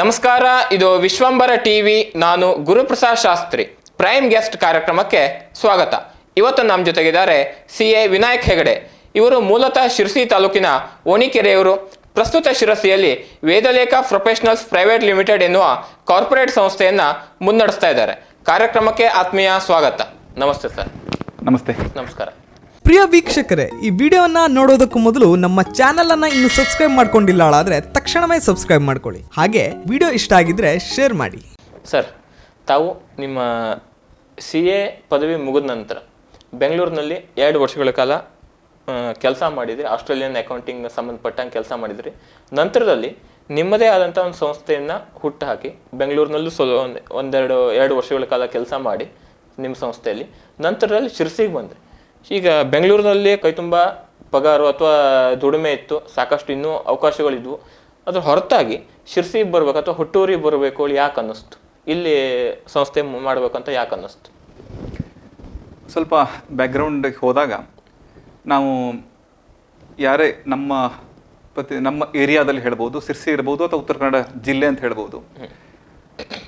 ನಮಸ್ಕಾರ, ಇದು ವಿಶ್ವಂಬರ ಟಿವಿ. ನಾನು ಗುರುಪ್ರಸಾದ್ ಶಾಸ್ತ್ರಿ. ಪ್ರೈಮ್ ಗೆಸ್ಟ್ ಕಾರ್ಯಕ್ರಮಕ್ಕೆ ಸ್ವಾಗತ. ಇವತ್ತು ನಮ್ಮ ಜೊತೆಗಿದ್ದಾರೆ CA ವಿನಾಯಕ್ ಹೆಗಡೆ. ಇವರು ಮೂಲತಃ ಶಿರಸಿ ತಾಲೂಕಿನ ಓಣಿಕೆರೆಯವರು. ಪ್ರಸ್ತುತ ಶಿರಸಿಯಲ್ಲಿ ವೇದಲೇಖ ಪ್ರೊಫೆಷನಲ್ಸ್ ಪ್ರೈವೇಟ್ ಲಿಮಿಟೆಡ್ ಎನ್ನುವ ಕಾರ್ಪೊರೇಟ್ ಸಂಸ್ಥೆಯನ್ನು ಮುನ್ನಡೆಸ್ತಾ ಇದ್ದಾರೆ. ಕಾರ್ಯಕ್ರಮಕ್ಕೆ ಆತ್ಮೀಯ ಸ್ವಾಗತ. ನಮಸ್ತೆ ಸರ್. ನಮಸ್ತೆ. ನಮಸ್ಕಾರ. ಪ್ರಿಯ ವೀಕ್ಷಕರೇ, ಈ ವಿಡಿಯೋನ ನೋಡೋದಕ್ಕೂ ಮೊದಲು ನಮ್ಮ ಚಾನೆಲ್ ಅನ್ನ ಇನ್ನು ಸಬ್ಸ್ಕ್ರೈಬ್ ಮಾಡ್ಕೊಂಡಿಲ್ಲ ಆದ್ರೆ ತಕ್ಷಣವೇ ಸಬ್ಸ್ಕ್ರೈಬ್ ಮಾಡ್ಕೊಳ್ಳಿ. ಹಾಗೆ ವಿಡಿಯೋ ಇಷ್ಟ ಆಗಿದ್ರೆ ಶೇರ್ ಮಾಡಿ. ಸರ್, ತಾವು ನಿಮ್ಮ CA ಪದವಿ ಮುಗಿದ ನಂತರ ಬೆಂಗಳೂರಿನಲ್ಲಿ 2 ವರ್ಷಗಳ ಕಾಲ ಕೆಲಸ ಮಾಡಿದ್ರಿ. ಆಸ್ಟ್ರೇಲಿಯನ್ ಅಕೌಂಟಿಂಗ್ ಸಂಬಂಧಪಟ್ಟಂಗೆ ಕೆಲಸ ಮಾಡಿದ್ರಿ. ನಂತರದಲ್ಲಿ ನಿಮ್ಮದೇ ಆದಂಥ ಒಂದು ಸಂಸ್ಥೆಯನ್ನು ಹುಟ್ಟು ಹಾಕಿ ಬೆಂಗಳೂರಿನಲ್ಲೂ ಎರಡು ವರ್ಷಗಳ ಕಾಲ ಕೆಲಸ ಮಾಡಿ ನಿಮ್ಮ ಸಂಸ್ಥೆಯಲ್ಲಿ ನಂತರದಲ್ಲಿ ಶಿರಸಿಗೆ ಬಂದ್ರಿ. ಈಗ ಬೆಂಗಳೂರಿನಲ್ಲಿ ಕೈ ತುಂಬ ಪಗಾರು ಅಥವಾ ದುಡಿಮೆ ಇತ್ತು, ಸಾಕಷ್ಟು ಇನ್ನೂ ಅವಕಾಶಗಳಿದ್ವು. ಅದ್ರ ಹೊರತಾಗಿ ಶಿರಸಿಗೆ ಬರ್ಬೇಕು ಅಥವಾ ಹುಟ್ಟೂರಿಗೆ ಬರಬೇಕು ಯಾಕೆ ಅನ್ನಿಸ್ತು? ಇಲ್ಲಿ ಸಂಸ್ಥೆ ಮಾಡಬೇಕಂತ ಯಾಕೆ ಅನ್ನಿಸ್ತು? ಸ್ವಲ್ಪ ಬ್ಯಾಕ್ಗ್ರೌಂಡಿಗೆ ಹೋದಾಗ ನಾವು ಯಾರೇ ನಮ್ಮ ಏರಿಯಾದಲ್ಲಿ ಹೇಳ್ಬೋದು, ಸಿರ್ಸಿ ಇರ್ಬೋದು ಅಥವಾ ಉತ್ತರ ಕನ್ನಡ ಜಿಲ್ಲೆ ಅಂತ ಹೇಳ್ಬೋದು,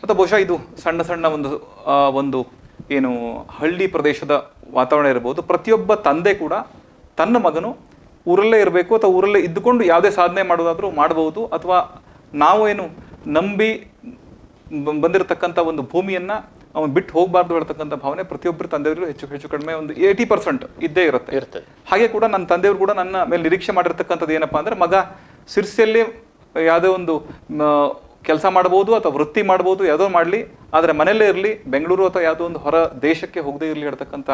ಅಥವಾ ಬಹುಶಃ ಇದು ಸಣ್ಣ ಒಂದು ಏನು ಹಳ್ಳಿ ಪ್ರದೇಶದ ವಾತಾವರಣ ಇರ್ಬೋದು. ಪ್ರತಿಯೊಬ್ಬ ತಂದೆ ಕೂಡ ತನ್ನ ಮಗನು ಊರಲ್ಲೇ ಇರಬೇಕು ಅಥವಾ ಊರಲ್ಲೇ ಇದ್ದುಕೊಂಡು ಯಾವುದೇ ಸಾಧನೆ ಮಾಡೋದಾದರೂ ಮಾಡಬಹುದು, ಅಥವಾ ನಾವು ಏನು ನಂಬಿ ಬಂದಿರತಕ್ಕಂಥ ಒಂದು ಭೂಮಿಯನ್ನು ಅವನು ಬಿಟ್ಟು ಹೋಗಬಾರ್ದು ಹೇಳ್ತಕ್ಕಂಥ ಭಾವನೆ ಪ್ರತಿಯೊಬ್ಬರು ತಂದೆಯವರು ಹೆಚ್ಚು ಕಡಿಮೆ ಒಂದು 80% ಇದ್ದೇ ಇರುತ್ತೆ. ಹಾಗೆ ಕೂಡ ನನ್ನ ತಂದೆಯವರು ಕೂಡ ನನ್ನ ಮೇಲೆ ನಿರೀಕ್ಷೆ ಮಾಡಿರ್ತಕ್ಕಂಥದ್ದು ಏನಪ್ಪಾ ಅಂದರೆ, ಮಗ ಸಿರ್ಸಿಯಲ್ಲಿ ಯಾವುದೇ ಒಂದು ಕೆಲಸ ಮಾಡ್ಬೋದು ಅಥವಾ ವೃತ್ತಿ ಮಾಡ್ಬೋದು, ಯಾವುದೋ ಮಾಡಲಿ, ಆದರೆ ಮನೆಯಲ್ಲೇ ಇರಲಿ, ಬೆಂಗಳೂರು ಅಥವಾ ಯಾವುದೋ ಒಂದು ಹೊರ ದೇಶಕ್ಕೆ ಹೋಗದೇ ಇರಲಿ ಹೇಳ್ತಕ್ಕಂಥ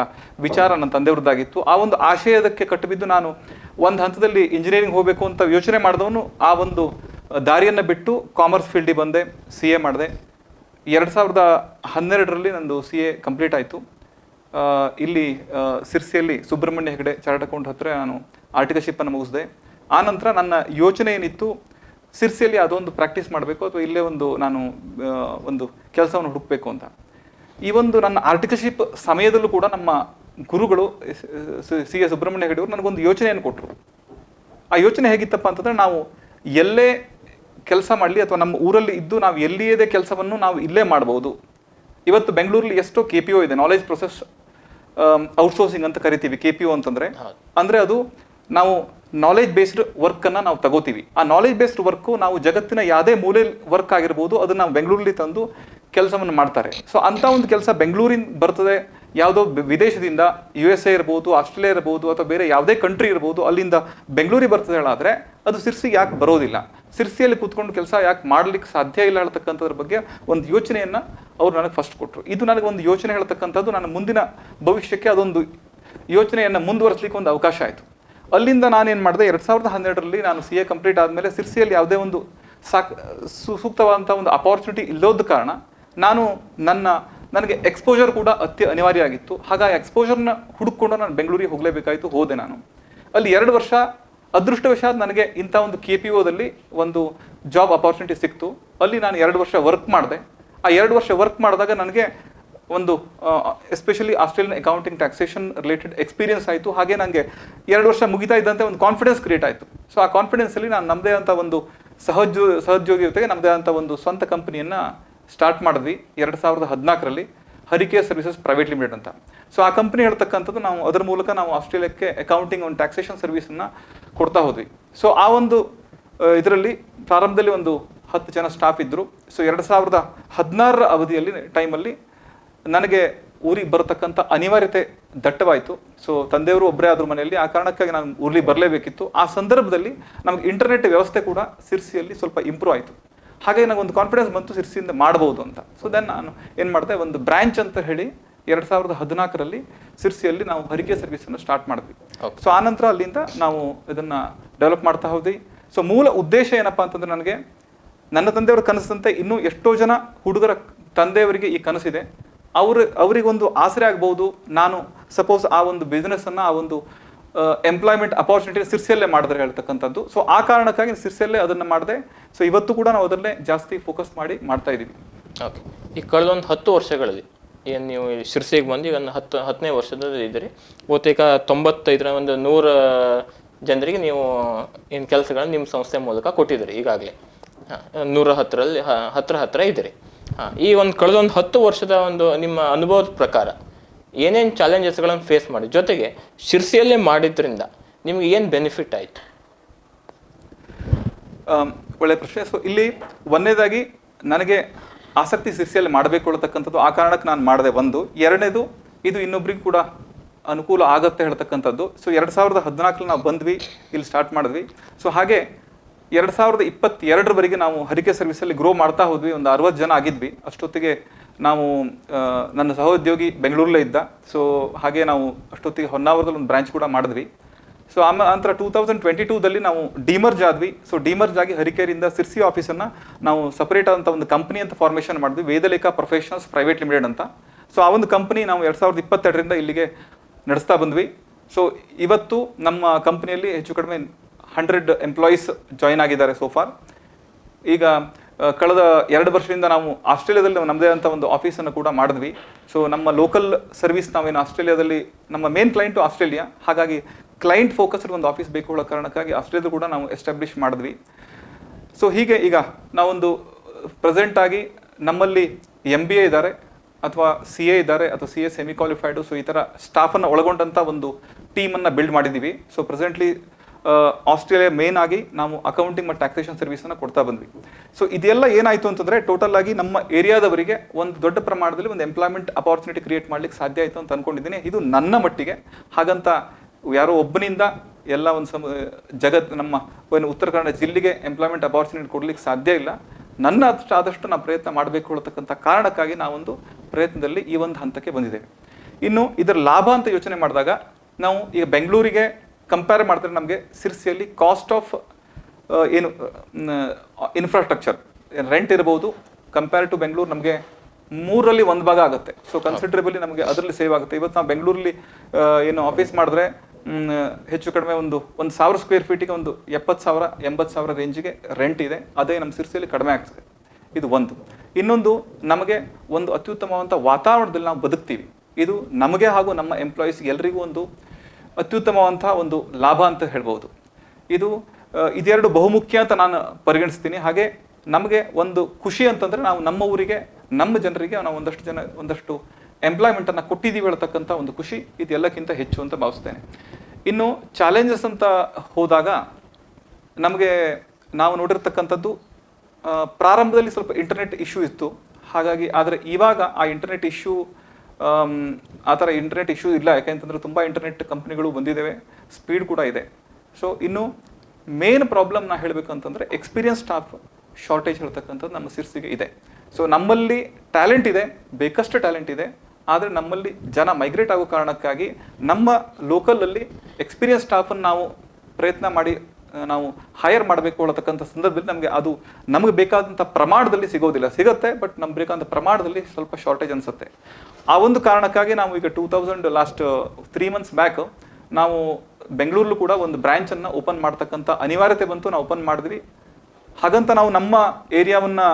ವಿಚಾರ ನನ್ನ ತಂದೆಯವ್ರದ್ದಾಗಿತ್ತು. ಆ ಒಂದು ಆಶಯದಕ್ಕೆ ಕಟ್ಟಿಬಿದ್ದು ನಾನು ಒಂದು ಹಂತದಲ್ಲಿ ಇಂಜಿನಿಯರಿಂಗ್ ಹೋಗಬೇಕು ಅಂತ ಯೋಚನೆ ಮಾಡಿದವನು ಆ ಒಂದು ದಾರಿಯನ್ನು ಬಿಟ್ಟು ಕಾಮರ್ಸ್ ಫೀಲ್ಡಿಗೆ ಬಂದೆ, CA ಮಾಡಿದೆ. 2012ರಲ್ಲಿ ನಂದು CA ಕಂಪ್ಲೀಟ್ ಆಯಿತು. ಇಲ್ಲಿ ಸಿರ್ಸಿಯಲ್ಲಿ ಸುಬ್ರಹ್ಮಣ್ಯ ಹೆಗಡೆ ಚಾರ್ಟರ್ಡ್ ಅಕೌಂಟ್ ಹತ್ರ ನಾನು ಆರ್ಟಿಕಲ್ಶಿಪ್ಪನ್ನು ಮುಗಿಸಿದೆ. ಆ ನಂತರ ನನ್ನ ಯೋಚನೆ ಏನಿತ್ತು, ಸಿರ್ಸಿಯಲ್ಲಿ ಅದೊಂದು ಪ್ರಾಕ್ಟೀಸ್ ಮಾಡಬೇಕು ಅಥವಾ ಇಲ್ಲೇ ನಾನು ಒಂದು ಕೆಲಸವನ್ನು ಹುಡುಕಬೇಕು ಅಂತ. ಈ ಒಂದು ನನ್ನ ಆರ್ಟಿಕಲ್ಶಿಪ್ ಸಮಯದಲ್ಲೂ ಕೂಡ ನಮ್ಮ ಗುರುಗಳು CA ಸುಬ್ರಹ್ಮಣ್ಯ ಹೆಗಡೆ ಅವರು ನನಗೊಂದು ಯೋಚನೆಯನ್ನು ಕೊಟ್ಟರು. ಆ ಯೋಚನೆ ಹೇಗಿತ್ತಪ್ಪ ಅಂತಂದರೆ, ನಾವು ಎಲ್ಲೇ ಕೆಲಸ ಮಾಡಲಿ ಅಥವಾ ನಮ್ಮ ಊರಲ್ಲಿ ಇದ್ದು ನಾವು ಎಲ್ಲಿಯದೇ ಕೆಲಸವನ್ನು ನಾವು ಇಲ್ಲೇ ಮಾಡ್ಬೋದು. ಇವತ್ತು ಬೆಂಗಳೂರಲ್ಲಿ ಎಷ್ಟೋ KPO ಇದೆ, ನಾಲೆಜ್ ಪ್ರೊಸೆಸ್ ಔಟ್ಸೋರ್ಸಿಂಗ್ ಅಂತ ಕರಿತೀವಿ. KPO ಅಂದರೆ ಅದು ನಾವು ನಾಲೆಜ್ ಬೇಸ್ಡ್ ವರ್ಕನ್ನು ನಾವು ತಗೋತೀವಿ. ಆ ನಾಲೆಜ್ ಬೇಸ್ಡ್ ವರ್ಕು ನಾವು ಜಗತ್ತಿನ ಯಾವುದೇ ಮೂಲೆ ವರ್ಕ್ ಆಗಿರ್ಬೋದು, ಅದನ್ನು ನಾವು ಬೆಂಗಳೂರಲ್ಲಿ ತಂದು ಕೆಲಸವನ್ನು ಮಾಡ್ತಾರೆ. ಸೊ ಅಂಥ ಒಂದು ಕೆಲಸ ಬೆಂಗಳೂರಿಂದ ಬರ್ತದೆ, ಯಾವುದೋ ವಿದೇಶದಿಂದ USA ಇರ್ಬೋದು, ಆಸ್ಟ್ರೇಲಿಯಾ ಇರ್ಬೋದು, ಅಥವಾ ಬೇರೆ ಯಾವುದೇ ಕಂಟ್ರಿ ಇರ್ಬೋದು, ಅಲ್ಲಿಂದ ಬೆಂಗಳೂರಿಗೆ ಬರ್ತದೆ ಹೇಳಾದರೆ ಅದು ಸಿರ್ಸಿಗೆ ಯಾಕೆ ಬರೋದಿಲ್ಲ, ಸಿರ್ಸಿಯಲ್ಲಿ ಕೂತ್ಕೊಂಡು ಕೆಲಸ ಯಾಕೆ ಮಾಡಲಿಕ್ಕೆ ಸಾಧ್ಯ ಇಲ್ಲ ಹೇಳ್ತಕ್ಕಂಥದ್ರ ಬಗ್ಗೆ ಒಂದು ಯೋಚನೆಯನ್ನು ಅವರು ನನಗೆ ಫಸ್ಟ್ ಕೊಟ್ಟರು. ಇದು ನನಗೆ ಒಂದು ಯೋಚನೆ ಹೇಳ್ತಕ್ಕಂಥದ್ದು ನನ್ನ ಮುಂದಿನ ಭವಿಷ್ಯಕ್ಕೆ ಅದೊಂದು ಯೋಚನೆಯನ್ನು ಮುಂದುವರಿಸಲಿಕ್ಕೆ ಒಂದು ಅವಕಾಶ ಆಯಿತು. ಅಲ್ಲಿಂದ ನಾನೇನು ಮಾಡಿದೆ, 2012ರಲ್ಲಿ ನಾನು CA ಕಂಪ್ಲೀಟ್ ಆದಮೇಲೆ ಸಿರ್ಸಿಯಲ್ಲಿ ಯಾವುದೇ ಒಂದು ಸೂಕ್ತವಾದಂಥ ಒಂದು ಅಪಾರ್ಚುನಿಟಿ ಇಲ್ಲೋದ ಕಾರಣ ನನಗೆ ಎಕ್ಸ್ಪೋಜರ್ ಕೂಡ ಅನಿವಾರ್ಯ ಆಗಿತ್ತು. ಹಾಗಾಗಿ ಎಕ್ಸ್ಪೋಜರ್ನ ಹುಡುಕೊಂಡು ನಾನು ಬೆಂಗಳೂರಿಗೆ ಹೋಗಲೇಬೇಕಾಯಿತು. ಹೋದೆ ನಾನು. ಅಲ್ಲಿ 2 ವರ್ಷ ಅದೃಷ್ಟವಶಾತ್ ನನಗೆ ಇಂಥ ಒಂದು KPOದಲ್ಲಿ ಒಂದು ಜಾಬ್ ಅಪಾರ್ಚುನಿಟಿ ಸಿಕ್ತು. ಅಲ್ಲಿ ನಾನು 2 ವರ್ಷ ವರ್ಕ್ ಮಾಡಿದೆ. ಆ 2 ವರ್ಷ ವರ್ಕ್ ಮಾಡಿದಾಗ ನನಗೆ ಒಂದು especially Australian accounting taxation related experience ಆಯಿತು. ಹಾಗೆ ನನಗೆ 2 ವರ್ಷ ಮುಗಿತಾ ಇದ್ದಂತೆ ಒಂದು ಕಾನ್ಫಿಡೆನ್ಸ್ ಕ್ರಿಯೇಟ್ ಆಯಿತು. ಸೊ ಆ ಕಾನ್ಫಿಡೆನ್ಸಲ್ಲಿ ನಾನು ನಮ್ಮದೇ ಅಂತ ಒಂದು ಸಹೋದ್ಯೋಗಿ ಜೊತೆಗೆ ನಮ್ಮದೇ ಅಂತ ಒಂದು ಸ್ವಂತ ಕಂಪನಿಯನ್ನು ಸ್ಟಾರ್ಟ್ ಮಾಡಿದ್ವಿ 2014ರಲ್ಲಿ, ಹರಿಕೆ ಸರ್ವಿಸಸ್ ಪ್ರೈವೇಟ್ ಲಿಮಿಟೆಡ್ ಅಂತ. ಸೊ ಆ ಕಂಪನಿ ಹೇಳ್ತಕ್ಕಂಥದ್ದು ನಾವು ಅದರ ಮೂಲಕ ನಾವು ಆಸ್ಟ್ರೇಲಿಯಾಕ್ಕೆ ಅಕೌಂಟಿಂಗ್ ಒಂದು ಟ್ಯಾಕ್ಸೇಷನ್ ಸರ್ವಿಸನ್ನು ಕೊಡ್ತಾ ಹೋದ್ವಿ. ಸೊ ಆ ಒಂದು ಇದರಲ್ಲಿ ಪ್ರಾರಂಭದಲ್ಲಿ ಒಂದು 10 ಜನ ಸ್ಟಾಫ್ ಇದ್ದರು. ಸೊ 2016ರ ಅವಧಿಯಲ್ಲಿ ಟೈಮಲ್ಲಿ ನನಗೆ ಊರಿಗೆ ಬರತಕ್ಕಂಥ ಅನಿವಾರ್ಯತೆ ದಟ್ಟವಾಯಿತು. ಸೊ ತಂದೆಯವರು ಒಬ್ಬರೇ ಆದ್ರ ಮನೆಯಲ್ಲಿ, ಆ ಕಾರಣಕ್ಕಾಗಿ ನಾನು ಊರಿಗೆ ಬರಲೇಬೇಕಿತ್ತು. ಆ ಸಂದರ್ಭದಲ್ಲಿ ನಮಗೆ ಇಂಟರ್ನೆಟ್ ವ್ಯವಸ್ಥೆ ಕೂಡ ಸಿರ್ಸಿಯಲ್ಲಿ ಸ್ವಲ್ಪ ಇಂಪ್ರೂವ್ ಆಯಿತು. ಹಾಗೆ ನನಗೊಂದು ಕಾನ್ಫಿಡೆನ್ಸ್ ಬಂತು ಸಿರ್ಸಿಯಿಂದ ಮಾಡ್ಬೋದು ಅಂತ. ಸೊ ದೆನ್ ನಾನು ಏನು ಮಾಡಿದೆ, ಒಂದು ಬ್ರ್ಯಾಂಚ್ ಅಂತ ಹೇಳಿ 2014ರಲ್ಲಿ ಸಿರ್ಸಿಯಲ್ಲಿ ನಾವು ಹರಿಕೆ ಸರ್ವಿಸನ್ನು ಸ್ಟಾರ್ಟ್ ಮಾಡಿದ್ವಿ. ಸೊ ಆನಂತರ ಅಲ್ಲಿಂದ ನಾವು ಇದನ್ನು ಡೆವಲಪ್ ಮಾಡ್ತಾ ಹೋದ್ವಿ. ಸೊ ಮೂಲ ಉದ್ದೇಶ ಏನಪ್ಪ ಅಂತಂದರೆ, ನನಗೆ ನನ್ನ ತಂದೆಯವರ ಕನಸಂತೆ ಇನ್ನೂ ಎಷ್ಟೋ ಜನ ಹುಡುಗರ ತಂದೆಯವರಿಗೆ ಈ ಕನಸಿದೆ, ಅವರಿಗೊಂದು ಆಸರೆ ಆಗ್ಬೋದು. ನಾನು ಸಪೋಸ್ ಆ ಒಂದು ಬಿಸ್ನೆಸ್ಸನ್ನು, ಆ ಒಂದು ಎಂಪ್ಲಾಯ್ಮೆಂಟ್ ಅಪಾರ್ಚುನಿಟಿ ಸಿರ್ಸಿಯಲ್ಲೇ ಮಾಡಿದ್ರೆ ಹೇಳ್ತಕ್ಕಂಥದ್ದು. ಸೊ ಆ ಕಾರಣಕ್ಕಾಗಿ ಸಿರ್ಸಿಯಲ್ಲೇ ಅದನ್ನು ಮಾಡಿದೆ. ಸೊ ಇವತ್ತು ಕೂಡ ನಾವು ಅದರಲ್ಲೇ ಜಾಸ್ತಿ ಫೋಕಸ್ ಮಾಡಿ ಮಾಡ್ತಾ ಇದ್ದೀವಿ. ಓಕೆ. ಈ ಕಳೆದೊಂದು 10 ವರ್ಷಗಳಲ್ಲಿ ಏನು ನೀವು ಶಿರ್ಸಿಗೆ ಬಂದು ಈಗ 10ನೇ ವರ್ಷದಲ್ಲಿ ಇದ್ದೀರಿ. ಬಹುತೇಕ 95 ಒಂದು 100 ಜನರಿಗೆ ನೀವು ಏನು ಕೆಲಸಗಳನ್ನ ನಿಮ್ಮ ಸಂಸ್ಥೆ ಮೂಲಕ ಕೊಟ್ಟಿದ್ದೀರಿ ಈಗಾಗಲೇ. 110ರಲ್ಲಿ ಹತ್ರ ಇದ್ದೀರಿ. ಈ ಒಂದು ಕಳೆದ ಒಂದು 10 ವರ್ಷದ ಒಂದು ನಿಮ್ಮ ಅನುಭವದ ಪ್ರಕಾರ ಏನೇನು ಚಾಲೆಂಜಸ್ಗಳನ್ನು ಫೇಸ್ ಮಾಡಿ, ಜೊತೆಗೆ ಶಿರ್ಸಿಯಲ್ಲೇ ಮಾಡಿದ್ರಿಂದ ನಿಮ್ಗೆ ಏನು ಬೆನಿಫಿಟ್ ಆಯಿತು? ಒಳ್ಳೆ ಪ್ರಶ್ನೆ. ಸೊ ಇಲ್ಲಿ ಒಂದನೇದಾಗಿ ನನಗೆ ಆಸಕ್ತಿ ಶಿರ್ಸಿಯಲ್ಲಿ ಮಾಡಬೇಕು ಅನ್ನತಕ್ಕಂಥದ್ದು, ಆ ಕಾರಣಕ್ಕೆ ನಾನು ಮಾಡಿದೆ ಒಂದು. ಎರಡನೇದು, ಇದು ಇನ್ನೊಬ್ರಿಗೂ ಕೂಡ ಅನುಕೂಲ ಆಗುತ್ತೆ ಹೇಳ್ತಕ್ಕಂಥದ್ದು. ಸೊ 2014 ನಾವು ಬಂದ್ವಿ, ಇಲ್ಲಿ ಸ್ಟಾರ್ಟ್ ಮಾಡಿದ್ವಿ. ಸೊ ಹಾಗೆ 2022 ನಾವು ಹರಿಕೆ ಸರ್ವಿಸಲ್ಲಿ ಗ್ರೋ ಮಾಡ್ತಾ ಹೋದ್ವಿ. ಒಂದು 60 ಜನ ಆಗಿದ್ವಿ. ಅಷ್ಟೊತ್ತಿಗೆ ನಾವು ನನ್ನ ಸಹೋದ್ಯೋಗಿ ಬೆಂಗಳೂರಲ್ಲೇ ಇದ್ದ. ಸೊ ಹಾಗೆ ನಾವು ಅಷ್ಟೊತ್ತಿಗೆ ಹೊನ್ನಾವರದಲ್ಲಿ ಒಂದು ಬ್ರಾಂಚ್ ಕೂಡ ಮಾಡಿದ್ವಿ. ಸೊ ನಂತರ 2022ದಲ್ಲಿ ನಾವು ಡಿಮರ್ಜ್ ಆದ್ವಿ. ಸೊ ಡಿಮರ್ಜ್ ಆಗಿ ಹರಿಕೇರಿಂದ ಸಿರ್ಸಿ ಆಫೀಸನ್ನು ನಾವು ಸಪರೇಟ್ ಆದಂಥ ಒಂದು ಕಂಪ್ನಿ ಅಂತ ಫಾರ್ಮೇಷನ್ ಮಾಡಿದ್ವಿ, ವೇದಲೇಖ ಪ್ರೊಫೆಷನಲ್ಸ್ ಪ್ರೈವೇಟ್ ಲಿಮಿಟೆಡ್ ಅಂತ. ಸೊ ಆ ಒಂದು ಕಂಪ್ನಿ ನಾವು 2022ರಿಂದ ಇಲ್ಲಿಗೆ ನಡೆಸ್ತಾ ಬಂದ್ವಿ. ಸೊ ಇವತ್ತು ನಮ್ಮ ಕಂಪ್ನಿಯಲ್ಲಿ ಹೆಚ್ಚು ಕಡಿಮೆ 100 ಎಂಪ್ಲಾಯೀಸ್ ಜಾಯ್ನ್ ಆಗಿದ್ದಾರೆ ಸೋಫಾರ್. ಈಗ ಕಳೆದ 2 ವರ್ಷದಿಂದ ನಾವು ಆಸ್ಟ್ರೇಲಿಯಾದಲ್ಲಿ ನಮ್ಮದೇ ಅಂತ ಒಂದು ಆಫೀಸನ್ನು ಕೂಡ ಮಾಡಿದ್ವಿ. ಸೊ ನಮ್ಮ ಲೋಕಲ್ ಸರ್ವಿಸ್ ನಾವೇನು ಆಸ್ಟ್ರೇಲಿಯಾದಲ್ಲಿ, ನಮ್ಮ ಮೇನ್ ಕ್ಲೈಂಟು ಆಸ್ಟ್ರೇಲಿಯಾ, ಹಾಗಾಗಿ ಕ್ಲೈಂಟ್ ಫೋಕಸ್ಡ್ ಒಂದು ಆಫೀಸ್ ಬೇಕು ಅನ್ನೋ ಕಾರಣಕ್ಕಾಗಿ ಆಸ್ಟ್ರೇಲಿಯಾದ ಕೂಡ ನಾವು ಎಸ್ಟಾಬ್ಲಿಷ್ ಮಾಡಿದ್ವಿ. ಸೊ ಹೀಗೆ ಈಗ ನಾವೊಂದು ಪ್ರೆಸೆಂಟ್ ಆಗಿ ನಮ್ಮಲ್ಲಿ MBA ಇದ್ದಾರೆ, ಅಥವಾ CA ಇದ್ದಾರೆ, ಅಥವಾ CA ಸೆಮಿ ಕ್ವಾಲಿಫೈಡು. ಸೊ ಈ ಥರ ಸ್ಟಾಫನ್ನು ಒಳಗೊಂಡಂಥ ಒಂದು ಟೀಮನ್ನು ಬಿಲ್ಡ್ ಮಾಡಿದ್ದೀವಿ. ಸೊ ಪ್ರೆಸೆಂಟ್ಲಿ ಆಸ್ಟ್ರೇಲಿಯಾ ಮೇನ್ ಆಗಿ ನಾವು ಅಕೌಂಟಿಂಗ್ ಮತ್ತು ಟ್ಯಾಕ್ಸೇಷನ್ ಸರ್ವಿಸನ್ನು ಕೊಡ್ತಾ ಬಂದ್ವಿ. ಸೊ ಇದೆಲ್ಲ ಏನಾಯಿತು ಅಂತಂದರೆ, ಟೋಟಲ್ ಆಗಿ ನಮ್ಮ ಏರಿಯಾದವರಿಗೆ ಒಂದು ದೊಡ್ಡ ಪ್ರಮಾಣದಲ್ಲಿ ಒಂದು ಎಂಪ್ಲಾಯ್ಮೆಂಟ್ ಅಪಾರ್ಚುನಿಟಿ ಕ್ರಿಯೇಟ್ ಮಾಡ್ಲಿಕ್ಕೆ ಸಾಧ್ಯ ಆಯಿತು ಅಂತ ಅಂದ್ಕೊಂಡಿದ್ದೀನಿ. ಇದು ನನ್ನ ಮಟ್ಟಿಗೆ. ಹಾಗಂತ ಯಾರೋ ಒಬ್ಬನಿಂದ ಎಲ್ಲ ಒಂದು ನಮ್ಮ ಉತ್ತರ ಕನ್ನಡ ಜಿಲ್ಲೆಗೆ ಎಂಪ್ಲಾಯ್ಮೆಂಟ್ ಅಪಾರ್ಚುನಿಟಿ ಕೊಡ್ಲಿಕ್ಕೆ ಸಾಧ್ಯ ಇಲ್ಲ. ನನ್ನ ಆದಷ್ಟು ನಾವು ಪ್ರಯತ್ನ ಮಾಡಬೇಕು ಅನ್ನತಕ್ಕಂಥ ಕಾರಣಕ್ಕಾಗಿ ನಾವೊಂದು ಪ್ರಯತ್ನದಲ್ಲಿ ಈ ಒಂದು ಹಂತಕ್ಕೆ ಬಂದಿದ್ದೇವೆ. ಇನ್ನು ಇದರ ಲಾಭ ಅಂತ ಯೋಚನೆ ಮಾಡಿದಾಗ, ನಾವು ಈಗ ಬೆಂಗಳೂರಿಗೆ ಕಂಪೇರ್ ಮಾಡಿದ್ರೆ ನಮಗೆ ಸಿರ್ಸಿಯಲ್ಲಿ ಕಾಸ್ಟ್ ಆಫ್ ಏನು ಇನ್ಫ್ರಾಸ್ಟ್ರಕ್ಚರ್, ರೆಂಟ್ ಇರ್ಬೋದು, ಕಂಪೇರ್ ಟು ಬೆಂಗಳೂರು ನಮಗೆ 3ರಲ್ಲಿ 1 ಭಾಗ ಆಗುತ್ತೆ. ಸೊ ಕನ್ಸಿಡರೇಬಲಿ ನಮಗೆ ಅದರಲ್ಲಿ ಸೇವ್ ಆಗುತ್ತೆ. ಇವತ್ತು ನಾವು ಬೆಂಗಳೂರಲ್ಲಿ ಏನು ಆಫೀಸ್ ಮಾಡಿದ್ರೆ ಹೆಚ್ಚು ಕಡಿಮೆ ಒಂದು 1000 ಸ್ಕ್ವೇರ್ ಫೀಟಿಗೆ ಒಂದು 70,000 80,000 ರೇಂಜಿಗೆ ರೆಂಟ್ ಇದೆ. ಅದೇ ನಮ್ಮ ಸಿರ್ಸಿಯಲ್ಲಿ ಕಡಿಮೆ ಆಗ್ತದೆ. ಇದು ಒಂದು. ಇನ್ನೊಂದು, ನಮಗೆ ಒಂದು ಅತ್ಯುತ್ತಮವಾದಂಥ ವಾತಾವರಣದಲ್ಲಿ ನಾವು ಬದುಕ್ತೀವಿ. ಇದು ನಮಗೆ ಹಾಗೂ ನಮ್ಮ ಎಂಪ್ಲಾಯೀಸ್ಗೆ ಎಲ್ರಿಗೂ ಒಂದು ಅತ್ಯುತ್ತಮವಾದಂಥ ಒಂದು ಲಾಭ ಅಂತ ಹೇಳ್ಬೋದು. ಇದೆರಡು ಬಹುಮುಖ್ಯ ಅಂತ ನಾನು ಪರಿಗಣಿಸ್ತೀನಿ. ಹಾಗೆ ನಮಗೆ ಒಂದು ಖುಷಿ ಅಂತಂದರೆ, ನಾವು ನಮ್ಮ ಊರಿಗೆ, ನಮ್ಮ ಜನರಿಗೆ ನಾವು ಒಂದಷ್ಟು ಎಂಪ್ಲಾಯ್ಮೆಂಟನ್ನು ಕೊಟ್ಟಿದ್ದೀವಿ ಹೇಳ್ತಕ್ಕಂಥ ಒಂದು ಖುಷಿ ಇದೆಲ್ಲಕ್ಕಿಂತ ಹೆಚ್ಚು ಅಂತ ಭಾವಿಸ್ತೇನೆ. ಇನ್ನು ಚಾಲೆಂಜಸ್ ಅಂತ ಹೋದಾಗ, ನಮಗೆ ನಾವು ನೋಡಿರ್ತಕ್ಕಂಥದ್ದು ಪ್ರಾರಂಭದಲ್ಲಿ ಸ್ವಲ್ಪ ಇಂಟರ್ನೆಟ್ ಇಶ್ಯೂ ಇತ್ತು. ಹಾಗಾಗಿ ಆದರೆ ಇವಾಗ ಆ ಇಂಟರ್ನೆಟ್ ಇಶ್ಯೂ ಆ ಥರ ಇಂಟರ್ನೆಟ್ ಇಶ್ಯೂ ಇಲ್ಲ. ಯಾಕೆಂತಂದರೆ ತುಂಬ ಇಂಟರ್ನೆಟ್ ಕಂಪ್ನಿಗಳು ಬಂದಿದ್ದಾವೆ, ಸ್ಪೀಡ್ ಕೂಡ ಇದೆ. ಸೊ ಇನ್ನು ಮೇನ್ ಪ್ರಾಬ್ಲಮ್ ನಾ ಹೇಳಬೇಕು ಅಂತಂದರೆ, ಎಕ್ಸ್ಪೀರಿಯನ್ಸ್ ಸ್ಟಾಫ್ ಶಾರ್ಟೇಜ್ ಹೇಳ್ತಕ್ಕಂಥದ್ದು ನಮ್ಮ ಸಿರ್ಸಿಗೆ ಇದೆ. ಸೊ ನಮ್ಮಲ್ಲಿ ಟ್ಯಾಲೆಂಟ್ ಇದೆ, ಬೇಕಷ್ಟು ಟ್ಯಾಲೆಂಟ್ ಇದೆ. ಆದರೆ ನಮ್ಮಲ್ಲಿ ಜನ ಮೈಗ್ರೇಟ್ ಆಗೋ ಕಾರಣಕ್ಕಾಗಿ ನಮ್ಮ ಲೋಕಲಲ್ಲಿ ಎಕ್ಸ್ಪೀರಿಯನ್ಸ್ ಸ್ಟಾಫನ್ನು ನಾವು ಪ್ರಯತ್ನ ಮಾಡಿ ನಾವು ಹೈಯರ್ ಮಾಡಬೇಕು ಅನ್ನತಕ್ಕಂಥ ಸಂದರ್ಭದಲ್ಲಿ ನಮಗೆ ಬೇಕಾದಂಥ ಪ್ರಮಾಣದಲ್ಲಿ ಸಿಗೋದಿಲ್ಲ. ಸಿಗುತ್ತೆ, ಬಟ್ ನಮ್ಗೆ ಬೇಕಾದಂಥ ಪ್ರಮಾಣದಲ್ಲಿ ಸ್ವಲ್ಪ ಶಾರ್ಟೇಜ್ ಅನಿಸುತ್ತೆ. ಆ ಒಂದು ಕಾರಣಕ್ಕಾಗಿ ನಾವು ಈಗ ಲಾಸ್ಟ್ 3 months ಬ್ಯಾಕ್ ನಾವು ಬೆಂಗಳೂರಲ್ಲೂ ಕೂಡ ಒಂದು ಬ್ರ್ಯಾಂಚನ್ನು ಓಪನ್ ಮಾಡ್ತಕ್ಕಂಥ ಅನಿವಾರ್ಯತೆ ಬಂತು. ನಾವು ಓಪನ್ ಮಾಡಿದ್ವಿ. ಹಾಗಂತ ನಾವು ನಮ್ಮ ಏರಿಯಾವನ್ನು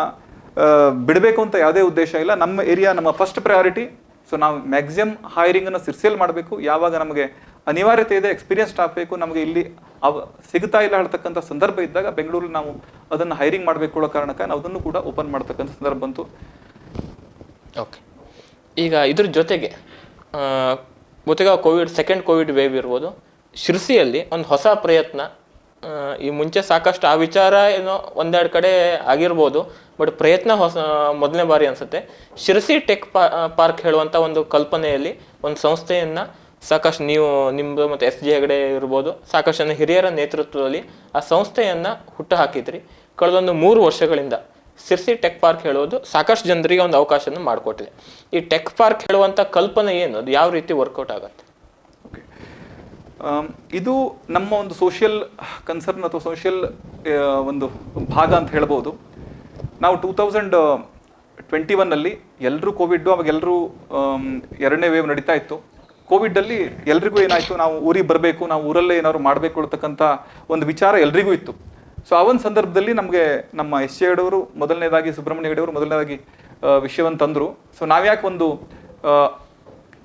ಬಿಡಬೇಕು ಅಂತ ಯಾವುದೇ ಉದ್ದೇಶ ಇಲ್ಲ. ನಮ್ಮ ಏರಿಯಾ ನಮ್ಮ ಫಸ್ಟ್ ಪ್ರಯಾರಿಟಿ. ಸೊ ನಾವು ಮ್ಯಾಕ್ಸಿಮಮ್ ಹೈರಿಂಗನ್ನು ಸಿರ್ಸಿಯಲ್ಲಿ ಮಾಡಬೇಕು. ಯಾವಾಗ ನಮಗೆ ಅನಿವಾರ್ಯತೆ ಇದೆ, ಎಕ್ಸ್ಪೀರಿಯನ್ಸ್ ಸ್ಟಾಫ್ ಬೇಕು, ನಮಗೆ ಇಲ್ಲಿ ಸಿಗ್ತಾ ಇಲ್ಲ ಹೇಳ್ತಕ್ಕಂಥ ಸಂದರ್ಭ ಇದ್ದಾಗ ಬೆಂಗಳೂರಲ್ಲಿ ನಾವು ಅದನ್ನು ಹೈರಿಂಗ್ ಮಾಡಬೇಕು ಅನ್ನೋ ಕಾರಣಕ್ಕೆ ನಾವು ಅದನ್ನು ಕೂಡ ಓಪನ್ ಮಾಡ್ತಕ್ಕಂಥ ಸಂದರ್ಭ ಬಂತು. ಓಕೆ, ಈಗ ಇದ್ರ ಜೊತೆಗೆ ಸೆಕೆಂಡ್ ಕೋವಿಡ್ ವೇವ್ ಇರ್ಬೋದು, ಶಿರ್ಸಿಯಲ್ಲಿ ಒಂದು ಹೊಸ ಪ್ರಯತ್ನ. ಈ ಮುಂಚೆ ಸಾಕಷ್ಟು ಆ ವಿಚಾರ ಏನೋ ಒಂದೆರಡು ಕಡೆ ಆಗಿರ್ಬೋದು, ಬಟ್ ಪ್ರಯತ್ನ ಮೊದಲನೇ ಬಾರಿ ಅನಿಸುತ್ತೆ. ಶಿರ್ಸಿ ಟೆಕ್ ಪಾರ್ಕ್ ಹೇಳುವಂಥ ಒಂದು ಕಲ್ಪನೆಯಲ್ಲಿ ಒಂದು ಸಂಸ್ಥೆಯನ್ನು ಸಾಕಷ್ಟು ನಿಮ್ಮದು ಮತ್ತು SG ಹೆಗಡೆ ಇರ್ಬೋದು, ಸಾಕಷ್ಟು ಜನ ಹಿರಿಯರ ನೇತೃತ್ವದಲ್ಲಿ ಆ ಸಂಸ್ಥೆಯನ್ನು ಹುಟ್ಟು ಹಾಕಿದ್ರಿ. ಕಳೆದೊಂದು 3 ವರ್ಷಗಳಿಂದ ಸಿರ್ಸಿ ಟೆಕ್ ಪಾರ್ಕ್ ಹೇಳೋದು ಸಾಕಷ್ಟು ಜನರಿಗೆ ಒಂದು ಅವಕಾಶನ ಮಾಡಿಕೊಟ್ಟಿದೆ. ಈ ಟೆಕ್ ಪಾರ್ಕ್ ಹೇಳುವಂಥ ಕಲ್ಪನೆ ಏನು, ಅದು ಯಾವ ರೀತಿ ವರ್ಕೌಟ್ ಆಗುತ್ತೆ? ಓಕೆ, ಇದು ನಮ್ಮ ಒಂದು ಸೋಷಿಯಲ್ ಕನ್ಸರ್ನ್ ಅಥವಾ ಸೋಷಿಯಲ್ ಒಂದು ಭಾಗ ಅಂತ ಹೇಳ್ಬೋದು. ನಾವು 2021ನಲ್ಲಿ ಎಲ್ಲರೂ ಕೋವಿಡ್, ಅವಾಗ ಎಲ್ಲರೂ 2ನೇ ವೇವ್ ನಡೀತಾ ಇತ್ತು. ಕೋವಿಡಲ್ಲಿ ಎಲ್ರಿಗೂ ಏನಾಯಿತು, ನಾವು ಊರಿಗೆ ಬರಬೇಕು, ನಾವು ಊರಲ್ಲೇ ಏನಾದ್ರು ಮಾಡಬೇಕು ಅಂತಕ್ಕಂಥ ಒಂದು ವಿಚಾರ ಎಲ್ರಿಗೂ ಇತ್ತು. ಸೊ ಆ ಒಂದು ಸಂದರ್ಭದಲ್ಲಿ ನಮಗೆ ನಮ್ಮ SG ಹೆಗಡೆಯವರು ಮೊದಲನೇದಾಗಿ, ಸುಬ್ರಹ್ಮಣ್ಯ ಹೆಗಡೆಯವರು ಮೊದಲನೇದಾಗಿ ವಿಷಯವನ್ನು ತಂದರು. ಸೊ ನಾವ್ಯಾಕೆ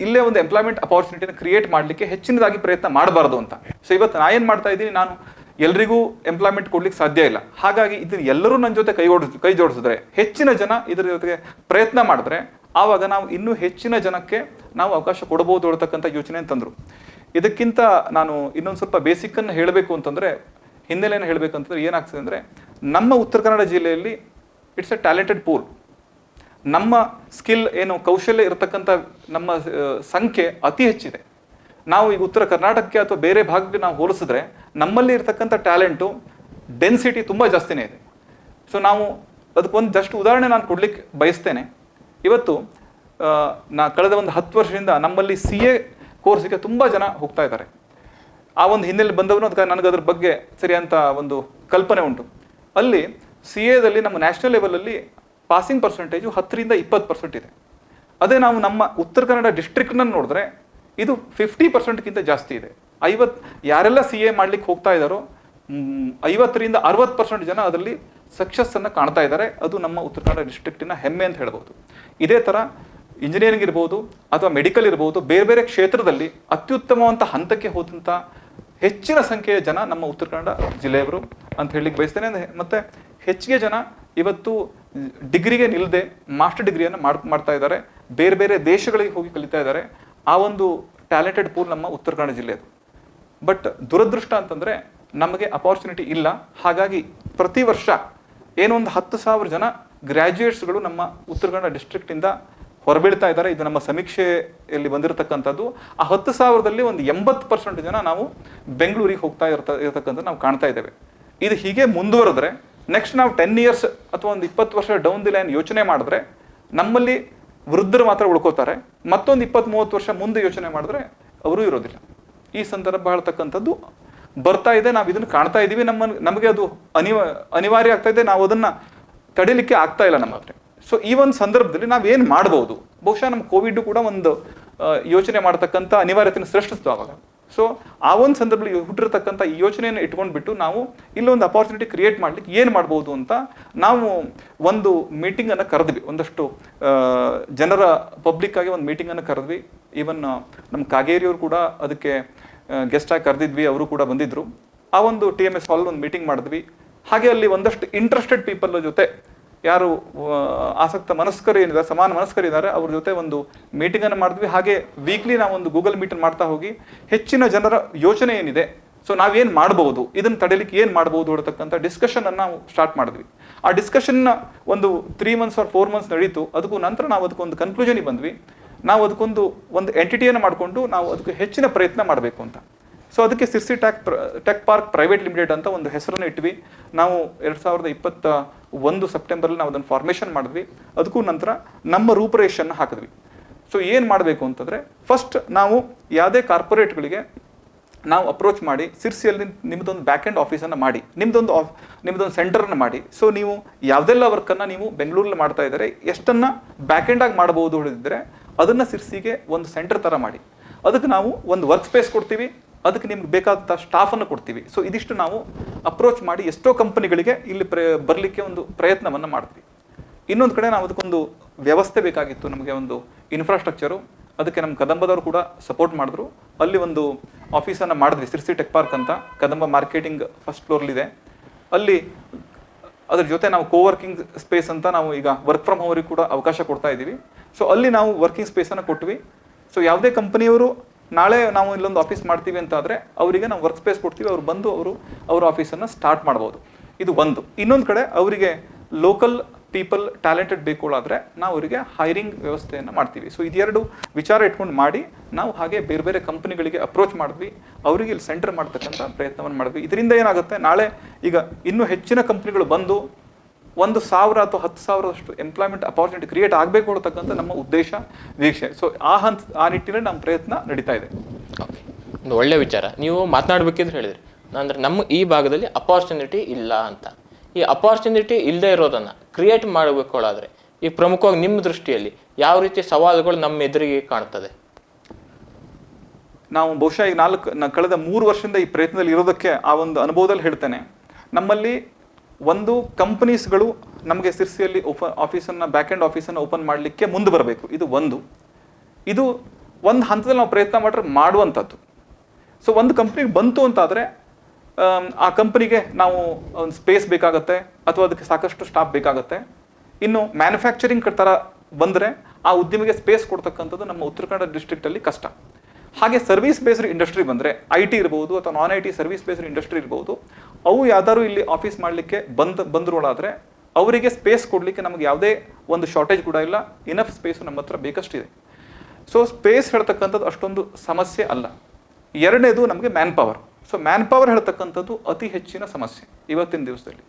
ಇಲ್ಲೇ ಒಂದು ಎಂಪ್ಲಾಯ್ಮೆಂಟ್ ಅಪಾರ್ಚುನಿಟಿನ ಕ್ರಿಯೇಟ್ ಮಾಡಲಿಕ್ಕೆ ಹೆಚ್ಚಿನದಾಗಿ ಪ್ರಯತ್ನ ಮಾಡಬಾರ್ದು ಅಂತ. ಸೊ ಇವತ್ತು ನಾ ಏನು ಮಾಡ್ತಾ ಇದ್ದೀನಿ, ನಾನು ಎಲ್ರಿಗೂ ಎಂಪ್ಲಾಯ್ಮೆಂಟ್ ಕೊಡ್ಲಿಕ್ಕೆ ಸಾಧ್ಯ ಇಲ್ಲ. ಹಾಗಾಗಿ ಇದನ್ನ ಎಲ್ಲರೂ ನನ್ನ ಜೊತೆ ಕೈ ಜೋಡಿಸಿದ್ರೆ, ಹೆಚ್ಚಿನ ಜನ ಇದರ ಜೊತೆಗೆ ಪ್ರಯತ್ನ ಮಾಡಿದ್ರೆ, ಆವಾಗ ನಾವು ಇನ್ನೂ ಹೆಚ್ಚಿನ ಜನಕ್ಕೆ ನಾವು ಅವಕಾಶ ಕೊಡಬಹುದು ಅಂತಕ್ಕಂಥ ಯೋಚನೆ ತಂದರು. ಇದಕ್ಕಿಂತ ನಾನು ಇನ್ನೊಂದು ಸ್ವಲ್ಪ ಬೇಸಿಕ್ಕನ್ನು ಹೇಳಬೇಕು ಅಂತಂದರೆ, ಹಿನ್ನೆಲೆಯನ್ನು ಹೇಳಬೇಕಂತಂದ್ರೆ ಏನಾಗ್ತದೆ ಅಂದರೆ, ನಮ್ಮ ಉತ್ತರ ಕನ್ನಡ ಜಿಲ್ಲೆಯಲ್ಲಿ ಇಟ್ಸ್ ಎ ಟ್ಯಾಲೆಂಟೆಡ್ ಪೂಲ್. ನಮ್ಮ ಸ್ಕಿಲ್ ಏನು ಕೌಶಲ್ಯ ಇರತಕ್ಕಂಥ ನಮ್ಮ ಸಂಖ್ಯೆ ಅತಿ ಹೆಚ್ಚಿದೆ. ನಾವು ಈಗ ಉತ್ತರ ಕರ್ನಾಟಕಕ್ಕೆ ಅಥವಾ ಬೇರೆ ಭಾಗಕ್ಕೆ ನಾವು ಹೋಲಿಸಿದ್ರೆ ನಮ್ಮಲ್ಲಿ ಇರತಕ್ಕಂಥ ಟ್ಯಾಲೆಂಟು ಡೆನ್ಸಿಟಿ ತುಂಬ ಜಾಸ್ತಿನೇ ಇದೆ. ಸೊ ನಾವು ಅದಕ್ಕೊಂದು ಜಸ್ಟ್ ಉದಾಹರಣೆ ನಾನು ಕೊಡ್ಲಿಕ್ಕೆ ಬಯಸ್ತೇನೆ. ಇವತ್ತು ಕಳೆದ ಒಂದು 10 ವರ್ಷದಿಂದ ನಮ್ಮಲ್ಲಿ CA ಕೋರ್ಸಿಗೆ ತುಂಬ ಜನ ಹೋಗ್ತಾ ಇದ್ದಾರೆ. ಆ ಒಂದು ಹಿನ್ನೆಲೆ ಬಂದವನು ಅದಕ್ಕೆ ನನಗೆ ಅದ್ರ ಬಗ್ಗೆ ಸರಿಯಂತ ಒಂದು ಕಲ್ಪನೆ ಉಂಟು. ಅಲ್ಲಿ CAದಲ್ಲಿ ನಮ್ಮ ನ್ಯಾಷನಲ್ ಲೆವೆಲಲ್ಲಿ ಪಾಸಿಂಗ್ ಪರ್ಸೆಂಟೇಜು 10ರಿಂದ 20% ಇದೆ. ಅದೇ ನಾವು ನಮ್ಮ ಉತ್ತರ ಕನ್ನಡ ಡಿಸ್ಟ್ರಿಕ್ಟ್ನ ನೋಡಿದ್ರೆ ಇದು 50%ಗಿಂತ ಜಾಸ್ತಿ ಇದೆ. ಯಾರೆಲ್ಲ CA ಮಾಡ್ಲಿಕ್ಕೆ ಹೋಗ್ತಾ ಇದ್ದಾರೋ 50ರಿಂದ 60% ಜನ ಅದರಲ್ಲಿ ಸಕ್ಸಸ್ಸನ್ನು ಕಾಣ್ತಾ ಇದ್ದಾರೆ. ಅದು ನಮ್ಮ ಉತ್ತರ ಕನ್ನಡ ಡಿಸ್ಟ್ರಿಕ್ಟಿನ ಹೆಮ್ಮೆ ಅಂತ ಹೇಳ್ಬೋದು. ಇದೇ ಥರ ಇಂಜಿನಿಯರಿಂಗ್ ಇರ್ಬೋದು ಅಥವಾ ಮೆಡಿಕಲ್ ಇರ್ಬೋದು, ಬೇರೆ ಬೇರೆ ಕ್ಷೇತ್ರದಲ್ಲಿ ಅತ್ಯುತ್ತಮವಂಥ ಹಂತಕ್ಕೆ ಹೋದಂಥ ಹೆಚ್ಚಿನ ಸಂಖ್ಯೆಯ ಜನ ನಮ್ಮ ಉತ್ತರ ಕನ್ನಡ ಜಿಲ್ಲೆಯವರು ಅಂತ ಹೇಳಲಿಕ್ಕೆ ಬಯಸ್ತೇನೆ. ಮತ್ತು ಹೆಚ್ಚಿಗೆ ಜನ ಇವತ್ತು ಡಿಗ್ರಿಗೆ ನಿಲ್ಲದೆ ಮಾಸ್ಟರ್ ಡಿಗ್ರಿಯನ್ನು ಮಾಡ್ತಾ ಇದ್ದಾರೆ, ಬೇರೆ ಬೇರೆ ದೇಶಗಳಿಗೆ ಹೋಗಿ ಕಲಿತಾ ಇದ್ದಾರೆ. ಆ ಒಂದು ಟ್ಯಾಲೆಂಟೆಡ್ ಪೂಲ್ ನಮ್ಮ ಉತ್ತರ ಕನ್ನಡ ಜಿಲ್ಲೆದು. ಬಟ್ ದುರದೃಷ್ಟ ಅಂತಂದರೆ ನಮಗೆ ಅಪಾರ್ಚುನಿಟಿ ಇಲ್ಲ. ಹಾಗಾಗಿ ಪ್ರತಿ ವರ್ಷ ಏನೋ ಒಂದು 10,000 ಜನ ಗ್ರ್ಯಾಜುಯೇಟ್ಸ್ಗಳು ನಮ್ಮ ಉತ್ತರ ಕನ್ನಡ ಡಿಸ್ಟ್ರಿಕ್ಟಿಂದ ಹೊರಬೀಳ್ತಾ ಇದ್ದಾರೆ. ಇದು ನಮ್ಮ ಸಮೀಕ್ಷೆಯಲ್ಲಿ ಬಂದಿರತಕ್ಕಂಥದ್ದು. ಆ 10,000ದಲ್ಲಿ ಒಂದು 80% ಜನ ನಾವು ಬೆಂಗಳೂರಿಗೆ ಹೋಗ್ತಾ ಇರತಕ್ಕಂಥ ನಾವು ಕಾಣ್ತಾ ಇದ್ದೇವೆ. ಇದು ಹೀಗೆ ಮುಂದುವರೆದ್ರೆ ನೆಕ್ಸ್ಟ್ ನಾವು 10 ಇಯರ್ಸ್ ಅಥವಾ ಒಂದು 20 ವರ್ಷ ಡೌನ್ ದಿ ಲೈನ್ ಯೋಚನೆ ಮಾಡಿದ್ರೆ ನಮ್ಮಲ್ಲಿ ವೃದ್ಧರು ಮಾತ್ರ ಉಳ್ಕೋತಾರೆ. ಮತ್ತೊಂದು 20-30 ವರ್ಷ ಮುಂದೆ ಯೋಚನೆ ಮಾಡಿದ್ರೆ ಅವರು ಇರೋದಿಲ್ಲ. ಈ ಸಂದರ್ಭ ಹೇಳ್ತಕ್ಕಂಥದ್ದು ಬರ್ತಾ ಇದೆ. ನಾವು ಇದನ್ನು ಕಾಣ್ತಾ ಇದ್ದೀವಿ. ನಮಗೆ ಅದು ಅನಿವಾರ್ಯ ಆಗ್ತಾ ಇದೆ. ನಾವು ಅದನ್ನು ತಡಿಲಿಕ್ಕೆ ಆಗ್ತಾ ಇಲ್ಲ ನಮ್ಮ ಹತ್ರ. ಸೊ ಈ ಒಂದು ಸಂದರ್ಭದಲ್ಲಿ ನಾವೇನು ಮಾಡ್ಬೋದು? ಬಹುಶಃ ನಮ್ಮ ಕೋವಿಡ್ ಕೂಡ ಒಂದು ಯೋಚನೆ ಮಾಡ್ತಕ್ಕಂಥ ಅನಿವಾರ್ಯತೆಯನ್ನು ಸೃಷ್ಟಿಸ್ತು ಆವಾಗ. ಸೊ ಆ ಒಂದು ಸಂದರ್ಭದಲ್ಲಿ ಹುಟ್ಟಿರ್ತಕ್ಕಂಥ ಈ ಯೋಚನೆಯನ್ನು ಇಟ್ಕೊಂಡ್ಬಿಟ್ಟು ನಾವು ಇಲ್ಲೊಂದು ಅಪಾರ್ಚುನಿಟಿ ಕ್ರಿಯೇಟ್ ಮಾಡ್ಲಿಕ್ಕೆ ಏನು ಮಾಡ್ಬೋದು ಅಂತ ನಾವು ಒಂದು ಮೀಟಿಂಗನ್ನು ಕರೆದ್ವಿ. ಒಂದಷ್ಟು ಜನರ ಪಬ್ಲಿಕ್ ಆಗಿ ಒಂದು ಮೀಟಿಂಗನ್ನು ಕರೆದ್ವಿ. ಈವನ್ ನಮ್ಮ ಕಾಗೇರಿಯವರು ಕೂಡ ಅದಕ್ಕೆ ಗೆಸ್ಟ್ ಆಗಿ ಕರೆದಿದ್ವಿ, ಅವರು ಕೂಡ ಬಂದಿದ್ದರು. ಆ ಒಂದು TMS ಹಾಲ್ ಒಂದು ಮೀಟಿಂಗ್ ಮಾಡಿದ್ವಿ. ಹಾಗೆ ಅಲ್ಲಿ ಒಂದಷ್ಟು ಇಂಟ್ರೆಸ್ಟೆಡ್ ಪೀಪಲ್ ಜೊತೆ, ಯಾರು ಆಸಕ್ತ ಮನಸ್ಕರು ಏನಿದ್ದಾರೆ, ಸಮಾನ ಮನಸ್ಕರು ಇದ್ದಾರೆ, ಅವ್ರ ಜೊತೆ ಒಂದು ಮೀಟಿಂಗನ್ನು ಮಾಡಿದ್ವಿ. ಹಾಗೆ ವೀಕ್ಲಿ ನಾವು ಒಂದು ಗೂಗಲ್ ಮೀಟನ್ನು ಮಾಡ್ತಾ ಹೋಗಿ ಹೆಚ್ಚಿನ ಜನರ ಯೋಚನೆ ಏನಿದೆ, ಸೊ ನಾವೇನು ಮಾಡ್ಬೋದು, ಇದನ್ನು ತಡೆಯಲಿಕ್ಕೆ ಏನು ಮಾಡ್ಬೋದು ಅಂತಕ್ಕಂಥ ಡಿಸ್ಕಷನನ್ನು ನಾವು ಸ್ಟಾರ್ಟ್ ಮಾಡಿದ್ವಿ. ಆ ಡಿಸ್ಕಷನ್ನ ಒಂದು 3 months or 4 months ನಡೀತು. ಅದಕ್ಕೂ ನಂತರ ನಾವು ಅದಕ್ಕೊಂದು ಕನ್ಕ್ಲೂಷನಿಗೆ ಬಂದ್ವಿ. ನಾವು ಅದಕ್ಕೊಂದು ಎಂಟಿಟಿಯನ್ನು ಮಾಡಿಕೊಂಡು ನಾವು ಅದಕ್ಕೆ ಹೆಚ್ಚಿನ ಪ್ರಯತ್ನ ಮಾಡಬೇಕು ಅಂತ. ಸೊ ಅದಕ್ಕೆ Sirsi tech park private limited ಅಂತ ಒಂದು ಹೆಸರನ್ನು ಇಟ್ವಿ. ನಾವು 2021 ಸೆಪ್ಟೆಂಬರಲ್ಲಿ ನಾವು ಅದನ್ನು ಫಾರ್ಮೇಷನ್ ಮಾಡಿದ್ವಿ. ಅದಕ್ಕೂ ನಂತರ ನಮ್ಮ ರೂಪರೇಷನ್ನು ಹಾಕಿದ್ವಿ. ಸೊ ಏನು ಮಾಡಬೇಕು ಅಂತಂದರೆ, ಫಸ್ಟ್ ನಾವು ಯಾವುದೇ ಕಾರ್ಪೊರೇಟ್ಗಳಿಗೆ ನಾವು ಅಪ್ರೋಚ್ ಮಾಡಿ ಸಿರ್ಸಿಯಲ್ಲಿ ನಿಮ್ಮದೊಂದು ಬ್ಯಾಕ್ ಎಂಡ್ ಆಫೀಸನ್ನು ಮಾಡಿ, ನಿಮ್ಮದೊಂದು ಸೆಂಟರನ್ನು ಮಾಡಿ. ಸೊ ನೀವು ಯಾವುದೆಲ್ಲ ವರ್ಕನ್ನು ನೀವು ಬೆಂಗಳೂರಲ್ಲಿ ಮಾಡ್ತಾ ಇದ್ದಾರೆ, ಎಷ್ಟನ್ನು ಬ್ಯಾಕ್ ಎಂಡಾಗಿ ಮಾಡ್ಬೋದು ಹೇಳಿದ್ರೆ ಅದನ್ನು ಸಿರ್ಸಿಗೆ ಒಂದು ಸೆಂಟರ್ ಥರ ಮಾಡಿ. ಅದಕ್ಕೆ ನಾವು ಒಂದು ವರ್ಕ್ ಸ್ಪೇಸ್ ಕೊಡ್ತೀವಿ, ಅದಕ್ಕೆ ನಿಮ್ಗೆ ಬೇಕಾದಂಥ ಸ್ಟಾಫನ್ನು ಕೊಡ್ತೀವಿ. ಸೊ ಇದಿಷ್ಟು ನಾವು ಅಪ್ರೋಚ್ ಮಾಡಿ ಎಷ್ಟೋ ಕಂಪನಿಗಳಿಗೆ ಇಲ್ಲಿ ಬರಲಿಕ್ಕೆ ಒಂದು ಪ್ರಯತ್ನವನ್ನು ಮಾಡ್ತೀವಿ. ಇನ್ನೊಂದು ಕಡೆ ನಾವು ಅದಕ್ಕೊಂದು ವ್ಯವಸ್ಥೆ ಬೇಕಾಗಿತ್ತು, ನಮಗೆ ಒಂದು ಇನ್ಫ್ರಾಸ್ಟ್ರಕ್ಚರು. ಅದಕ್ಕೆ ನಮ್ಮ ಕದಂಬದವರು ಕೂಡ ಸಪೋರ್ಟ್ ಮಾಡಿದ್ರು. ಅಲ್ಲಿ ಒಂದು ಆಫೀಸನ್ನು ಮಾಡಿದ್ವಿ, ಸಿರ್ಸಿ ಟೆಕ್ ಪಾರ್ಕ್ ಅಂತ. ಕದಂಬ ಮಾರ್ಕೆಟಿಂಗ್ ಫಸ್ಟ್ ಫ್ಲೋರ್ಲಿದೆ. ಅಲ್ಲಿ ಅದ್ರ ಜೊತೆ ನಾವು ಕೋವರ್ಕಿಂಗ್ ಸ್ಪೇಸ್ ಅಂತ ನಾವು ಈಗ ವರ್ಕ್ ಫ್ರಮ್ ಹೋಮ್ಗೆ ಕೂಡ ಅವಕಾಶ ಕೊಡ್ತಾ ಇದ್ದೀವಿ. ಸೊ ಅಲ್ಲಿ ನಾವು ವರ್ಕಿಂಗ್ ಸ್ಪೇಸನ್ನು ಕೊಟ್ವಿ. ಸೊ ಯಾವುದೇ ಕಂಪನಿಯವರು ನಾಳೆ ನಾವು ಇಲ್ಲೊಂದು ಆಫೀಸ್ ಮಾಡ್ತೀವಿ ಅಂತ ಆದರೆ ಅವರಿಗೆ ನಾವು ವರ್ಕ್ ಸ್ಪೇಸ್ ಕೊಡ್ತೀವಿ, ಅವ್ರು ಬಂದು ಅವರ ಆಫೀಸನ್ನು ಸ್ಟಾರ್ಟ್ ಮಾಡ್ಬೋದು. ಇದು ಒಂದು. ಇನ್ನೊಂದು ಕಡೆ ಅವರಿಗೆ ಲೋಕಲ್ ಪೀಪಲ್ ಟ್ಯಾಲೆಂಟೆಡ್ ಬೇಕುಗಳಾದರೆ ನಾವು ಅವರಿಗೆ ಹೈರಿಂಗ್ ವ್ಯವಸ್ಥೆಯನ್ನು ಮಾಡ್ತೀವಿ. ಸೊ ಇದೆರಡು ವಿಚಾರ ಇಟ್ಕೊಂಡು ಮಾಡಿ ನಾವು ಹಾಗೆ ಬೇರೆ ಬೇರೆ ಕಂಪನಿಗಳಿಗೆ ಅಪ್ರೋಚ್ ಮಾಡಿದ್ವಿ, ಅವರಿಗೆ ಇಲ್ಲಿ ಸೆಂಟರ್ ಮಾಡ್ತಕ್ಕಂಥ ಪ್ರಯತ್ನವನ್ನು ಮಾಡಿದ್ವಿ. ಇದರಿಂದ ಏನಾಗುತ್ತೆ, ನಾಳೆ ಈಗ ಇನ್ನೂ ಹೆಚ್ಚಿನ ಕಂಪ್ನಿಗಳು ಬಂದು 1,000 ಅಥವಾ 10,000 ಎಂಪ್ಲಾಯ್ಮೆಂಟ್ ಅಪಾರ್ಚುನಿಟಿ ಕ್ರಿಯೇಟ್ ಆಗಬೇಕು ಅನ್ನತಕ್ಕಂಥ ನಮ್ಮ ಉದ್ದೇಶ, ವೀಕ್ಷೆ. ಸೊ ಆ ನಿಟ್ಟಿನಲ್ಲಿ ನಮ್ಮ ಪ್ರಯತ್ನ ನಡೀತಾ ಇದೆ. ಓಕೆ, ಒಂದು ಒಳ್ಳೆ ವಿಚಾರ. ನೀವು ಮಾತನಾಡಬೇಕಿದ್ರೆ ಹೇಳಿದ್ರಿ, ಅಂದರೆ ನಮ್ಮ ಈ ಭಾಗದಲ್ಲಿ ಅಪಾರ್ಚುನಿಟಿ ಇಲ್ಲ ಅಂತ. ಈ ಅಪಾರ್ಚುನಿಟಿ ಇಲ್ಲದೆ ಇರೋದನ್ನು ಕ್ರಿಯೇಟ್ ಮಾಡಬೇಕಾದ್ರೆ ಈ ಪ್ರಮುಖವಾಗಿ ನಿಮ್ಮ ದೃಷ್ಟಿಯಲ್ಲಿ ಯಾವ ರೀತಿ ಸವಾಲುಗಳು ನಮ್ಮ ಎದುರಿಗೆ ಕಾಣ್ತದೆ? ನಾವು ಬಹುಶಃ ಈಗ ಕಳೆದ 3 ವರ್ಷದಿಂದ ಈ ಪ್ರಯತ್ನದಲ್ಲಿ ಇರೋದಕ್ಕೆ ಆ ಒಂದು ಅನುಭವದಲ್ಲಿ ಹೇಳ್ತೇನೆ. ನಮ್ಮಲ್ಲಿ ಒಂದು ಕಂಪನೀಸ್ಗಳು ನಮಗೆ ಸಿರ್ಸಿಯಲ್ಲಿ ಆಫೀಸನ್ನು ಬ್ಯಾಕ್ ಎಂಡ್ ಆಫೀಸನ್ನು ಓಪನ್ ಮಾಡಲಿಕ್ಕೆ ಮುಂದೆ ಬರಬೇಕು. ಇದು ಒಂದು ಹಂತದಲ್ಲಿ ನಾವು ಪ್ರಯತ್ನ ಮಾಡುವಂಥದ್ದು. ಸೊ ಒಂದು ಕಂಪ್ನಿಗೆ ಬಂತು ಅಂತಾದರೆ ಆ ಕಂಪನಿಗೆ ನಾವು ಒಂದು ಸ್ಪೇಸ್ ಬೇಕಾಗತ್ತೆ ಅಥವಾ ಅದಕ್ಕೆ ಸಾಕಷ್ಟು ಸ್ಟಾಫ್ ಬೇಕಾಗತ್ತೆ. ಇನ್ನು ಮ್ಯಾನುಫ್ಯಾಕ್ಚರಿಂಗ್ ಥರ ಬಂದರೆ ಆ ಉದ್ಯಮಿಗೆ ಸ್ಪೇಸ್ ಕೊಡ್ತಕ್ಕಂಥದ್ದು ನಮ್ಮ ಉತ್ತರ ಕನ್ನಡ ಡಿಸ್ಟ್ರಿಕ್ಟಲ್ಲಿ ಕಷ್ಟ. ಹಾಗೆ ಸರ್ವಿಸ್ ಬೇಸ್ಡ್ ಇಂಡಸ್ಟ್ರಿ ಬಂದರೆ IT ಇರ್ಬೋದು ಅಥವಾ ನಾನ್ IT ಸರ್ವಿಸ್ ಬೇಸ್ಡ್ ಇಂಡಸ್ಟ್ರಿ ಇರ್ಬೋದು, ಅವು ಯಾವ್ದಾದ್ರು ಇಲ್ಲಿ ಆಫೀಸ್ ಮಾಡಲಿಕ್ಕೆ ಬಂದ್ರೋಳಾದರೆ ಅವರಿಗೆ ಸ್ಪೇಸ್ ಕೊಡಲಿಕ್ಕೆ ನಮಗೆ ಯಾವುದೇ ಒಂದು ಶಾರ್ಟೇಜ್ ಕೂಡ ಇಲ್ಲ, ಇನಫ್ ಸ್ಪೇಸು ನಮ್ಮ ಹತ್ರ ಬೇಕಷ್ಟಿದೆ. ಸೊ ಸ್ಪೇಸ್ ಹೇಳ್ತಕ್ಕಂಥದ್ದು ಅಷ್ಟೊಂದು ಸಮಸ್ಯೆ ಅಲ್ಲ. ಎರಡನೇದು ನಮಗೆ man power. So man power ಹೇಳ್ತಕ್ಕಂಥದ್ದು ಅತಿ ಹೆಚ್ಚಿನ ಸಮಸ್ಯೆ ಇವತ್ತಿನ ದಿವಸದಲ್ಲಿ.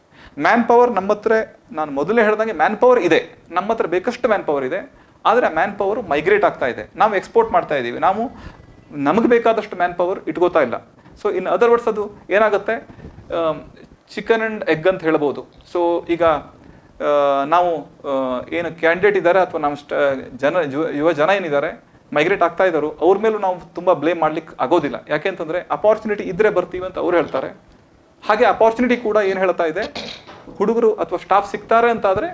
ಮ್ಯಾನ್ ಪವರ್ ನಮ್ಮ ಹತ್ರ, ನಾನು ಮೊದಲೇ ಹೇಳ್ದಂಗೆ ಮ್ಯಾನ್ ಪವರ್ ಇದೆ, ನಮ್ಮ ಹತ್ರ ಬೇಕಷ್ಟು ಮ್ಯಾನ್ ಪವರ್ ಇದೆ. ಆದರೆ ಆ ಮ್ಯಾನ್ ಪವರ್ ಮೈಗ್ರೇಟ್ ಆಗ್ತಾ ಇದೆ, ನಾವು ಎಕ್ಸ್ಪೋರ್ಟ್ ಮಾಡ್ತಾ ಇದ್ದೀವಿ, ನಾವು ನಮಗೆ ಬೇಕಾದಷ್ಟು ಮ್ಯಾನ್ ಪವರ್ ಇಟ್ಕೋತಾ ಇಲ್ಲ. ಸೊ ಇನ್ ಅದರ್ ವರ್ಡ್ಸ್ ಅದು ಏನಾಗುತ್ತೆ, ಚಿಕನ್ ಆ್ಯಂಡ್ ಎಗ್ ಅಂತ ಹೇಳ್ಬೋದು. ಸೊ ಈಗ ನಾವು ಏನು ಕ್ಯಾಂಡಿಡೇಟ್ ಇದ್ದಾರೆ ಅಥವಾ ನಮ್ಮ ಯುವ ಜನ ಏನಿದ್ದಾರೆ ಮೈಗ್ರೇಟ್ ಆಗ್ತಾ ಇದ್ದಾರೆ, ಅವ್ರ ಮೇಲೂ ನಾವು ತುಂಬ ಬ್ಲೇಮ್ ಮಾಡ್ಲಿಕ್ಕೆ ಆಗೋದಿಲ್ಲ. ಯಾಕೆಂತಂದರೆ ಅಪಾರ್ಚುನಿಟಿ ಇದ್ದರೆ ಬರ್ತೀವಿ ಅಂತ ಅವ್ರು ಹೇಳ್ತಾರೆ. ಹಾಗೆ ಅಪಾರ್ಚುನಿಟಿ ಕೂಡ ಏನು ಹೇಳ್ತಾ ಇದೆ, ಹುಡುಗರು ಅಥವಾ ಸ್ಟಾಫ್ ಸಿಗ್ತಾರೆ ಅಂತಾದರೆ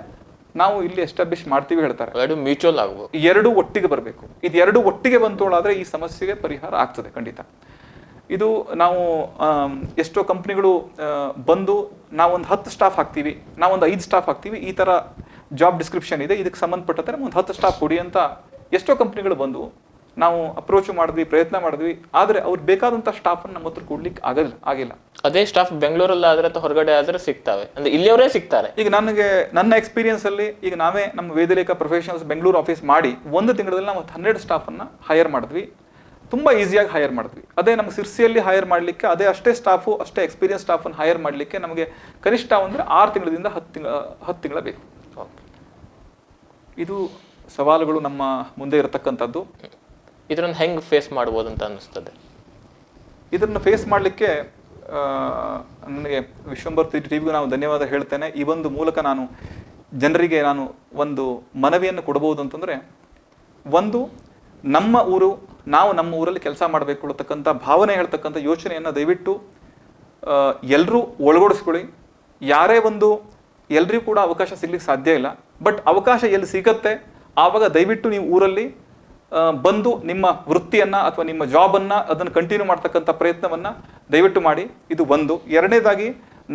ನಾವು ಇಲ್ಲಿ ಎಸ್ಟಾಬ್ಲಿಷ್ ಮಾಡ್ತೀವಿ ಹೇಳ್ತಾರೆ. ಎರಡು ಮ್ಯೂಚುವಲ್ ಆಗ್ಬೋದು, ಎರಡು ಒಟ್ಟಿಗೆ ಬರಬೇಕು. ಇದು ಎರಡು ಒಟ್ಟಿಗೆ ಬಂತೋಳಾದರೆ ಈ ಸಮಸ್ಯೆಗೆ ಪರಿಹಾರ ಆಗ್ತದೆ ಖಂಡಿತ. ಇದು ನಾವು ಎಷ್ಟೋ ಕಂಪ್ನಿಗಳು ಬಂದು ನಾವೊಂದು 10 ಸ್ಟಾಫ್ ಹಾಕ್ತೀವಿ, ನಾವೊಂದು 5 ಸ್ಟಾಫ್ ಹಾಕ್ತೀವಿ, ಈ ಥರ ಜಾಬ್ ಡಿಸ್ಕ್ರಿಪ್ಷನ್ ಇದೆ, ಇದಕ್ಕೆ ಸಂಬಂಧಪಟ್ಟಂತೆ ನಮ್ಮೊಂದು 10 ಸ್ಟಾಫ್ ಕೊಡಿ ಅಂತ ಎಷ್ಟೋ ಕಂಪ್ನಿಗಳು ಬಂದು ನಾವು ಅಪ್ರೋಚ್ ಮಾಡಿದ್ವಿ, ಪ್ರಯತ್ನ ಮಾಡಿದ್ವಿ. ಆದರೆ ಅವ್ರು ಬೇಕಾದಂಥ ಸ್ಟಾಫನ್ನು ನಮ್ಮ ಹತ್ರ ಕೊಡ್ಲಿಕ್ಕೆ ಆಗಿಲ್ಲ. ಅದೇ ಸ್ಟಾಫ್ ಬೆಂಗಳೂರಲ್ಲಿ ಆದರೆ ಅಥವಾ ಹೊರಗಡೆ ಆದರೆ ಸಿಗ್ತವೆ, ಅಂದ್ರೆ ಇಲ್ಲಿಯವರೇ ಸಿಗ್ತಾರೆ. ಈಗ ನನ್ನ ಎಕ್ಸ್ಪೀರಿಯನ್ಸ್ ಅಲ್ಲಿ ಈಗ ನಾವೇ ನಮ್ಮ ವೇದಲೇಖ ಪ್ರೊಫೆಷನಲ್ಸ್ ಬೆಂಗಳೂರು ಆಫೀಸ್ ಮಾಡಿ 1 ತಿಂಗಳಲ್ಲಿ ನಾವು 12 ಸ್ಟಾಫನ್ನು ಹೈರ್ ಮಾಡಿದ್ವಿ. ತುಂಬ ಈಸಿಯಾಗಿ ಹೈರ್ ಮಾಡಿದ್ವಿ. ಅದೇ ನಮ್ಮ ಸಿರ್ಸಿಯಲ್ಲಿ ಹೈರ್ ಮಾಡಲಿಕ್ಕೆ ಅದೇ ಅಷ್ಟೇ ಸ್ಟಾಫು, ಅಷ್ಟೇ ಎಕ್ಸ್ಪೀರಿಯನ್ಸ್ ಸ್ಟಾಫನ್ನು ಹೈರ್ ಮಾಡಲಿಕ್ಕೆ ನಮಗೆ ಕನಿಷ್ಠ ಅಂದರೆ 6 ತಿಂಗಳಿಂದ 10 ತಿಂಗಳ ಬೇಕು. ಇದು ಸವಾಲುಗಳು ನಮ್ಮ ಮುಂದೆ ಇರತಕ್ಕಂಥದ್ದು. ಇದನ್ನು ಹೆಂಗೆ ಫೇಸ್ ಮಾಡ್ಬೋದು ಅಂತ ಅನ್ನಿಸ್ತದೆ? ಇದನ್ನು ಫೇಸ್ ಮಾಡಲಿಕ್ಕೆ ನನಗೆ ವಿಶ್ವಂಬರ್ ಟಿವಿಗೂ ನಾವು ಧನ್ಯವಾದ ಹೇಳ್ತೇನೆ. ಈ ಒಂದು ಮೂಲಕ ನಾನು ಜನರಿಗೆ ನಾನು ಒಂದು ಮನವಿಯನ್ನು ಕೊಡಬಹುದು ಅಂತಂದರೆ, ಒಂದು ನಮ್ಮ ಊರು, ನಾವು ನಮ್ಮ ಊರಲ್ಲಿ ಕೆಲಸ ಮಾಡಬೇಕು ಅನ್ನತಕ್ಕಂಥ ಭಾವನೆ ಹೇಳ್ತಕ್ಕಂಥ ಯೋಚನೆಯನ್ನು ದಯವಿಟ್ಟು ಎಲ್ಲರೂ ಒಳಗೂಡಿಸ್ಕೊಳ್ಳಿ. ಯಾರೇ ಒಂದು ಎಲ್ರಿಗೂ ಕೂಡ ಅವಕಾಶ ಸಿಗ್ಲಿಕ್ಕೆ ಸಾಧ್ಯ ಇಲ್ಲ, ಬಟ್ ಅವಕಾಶ ಎಲ್ಲಿ ಸಿಗತ್ತೆ ಆವಾಗ ದಯವಿಟ್ಟು ನೀವು ಊರಲ್ಲಿ ಬಂದು ನಿಮ್ಮ ವೃತ್ತಿಯನ್ನು ಅಥವಾ ನಿಮ್ಮ ಜಾಬನ್ನು ಅದನ್ನು ಕಂಟಿನ್ಯೂ ಮಾಡ್ತಕ್ಕಂಥ ಪ್ರಯತ್ನವನ್ನು ದಯವಿಟ್ಟು ಮಾಡಿ. ಇದು ಒಂದು. ಎರಡನೇದಾಗಿ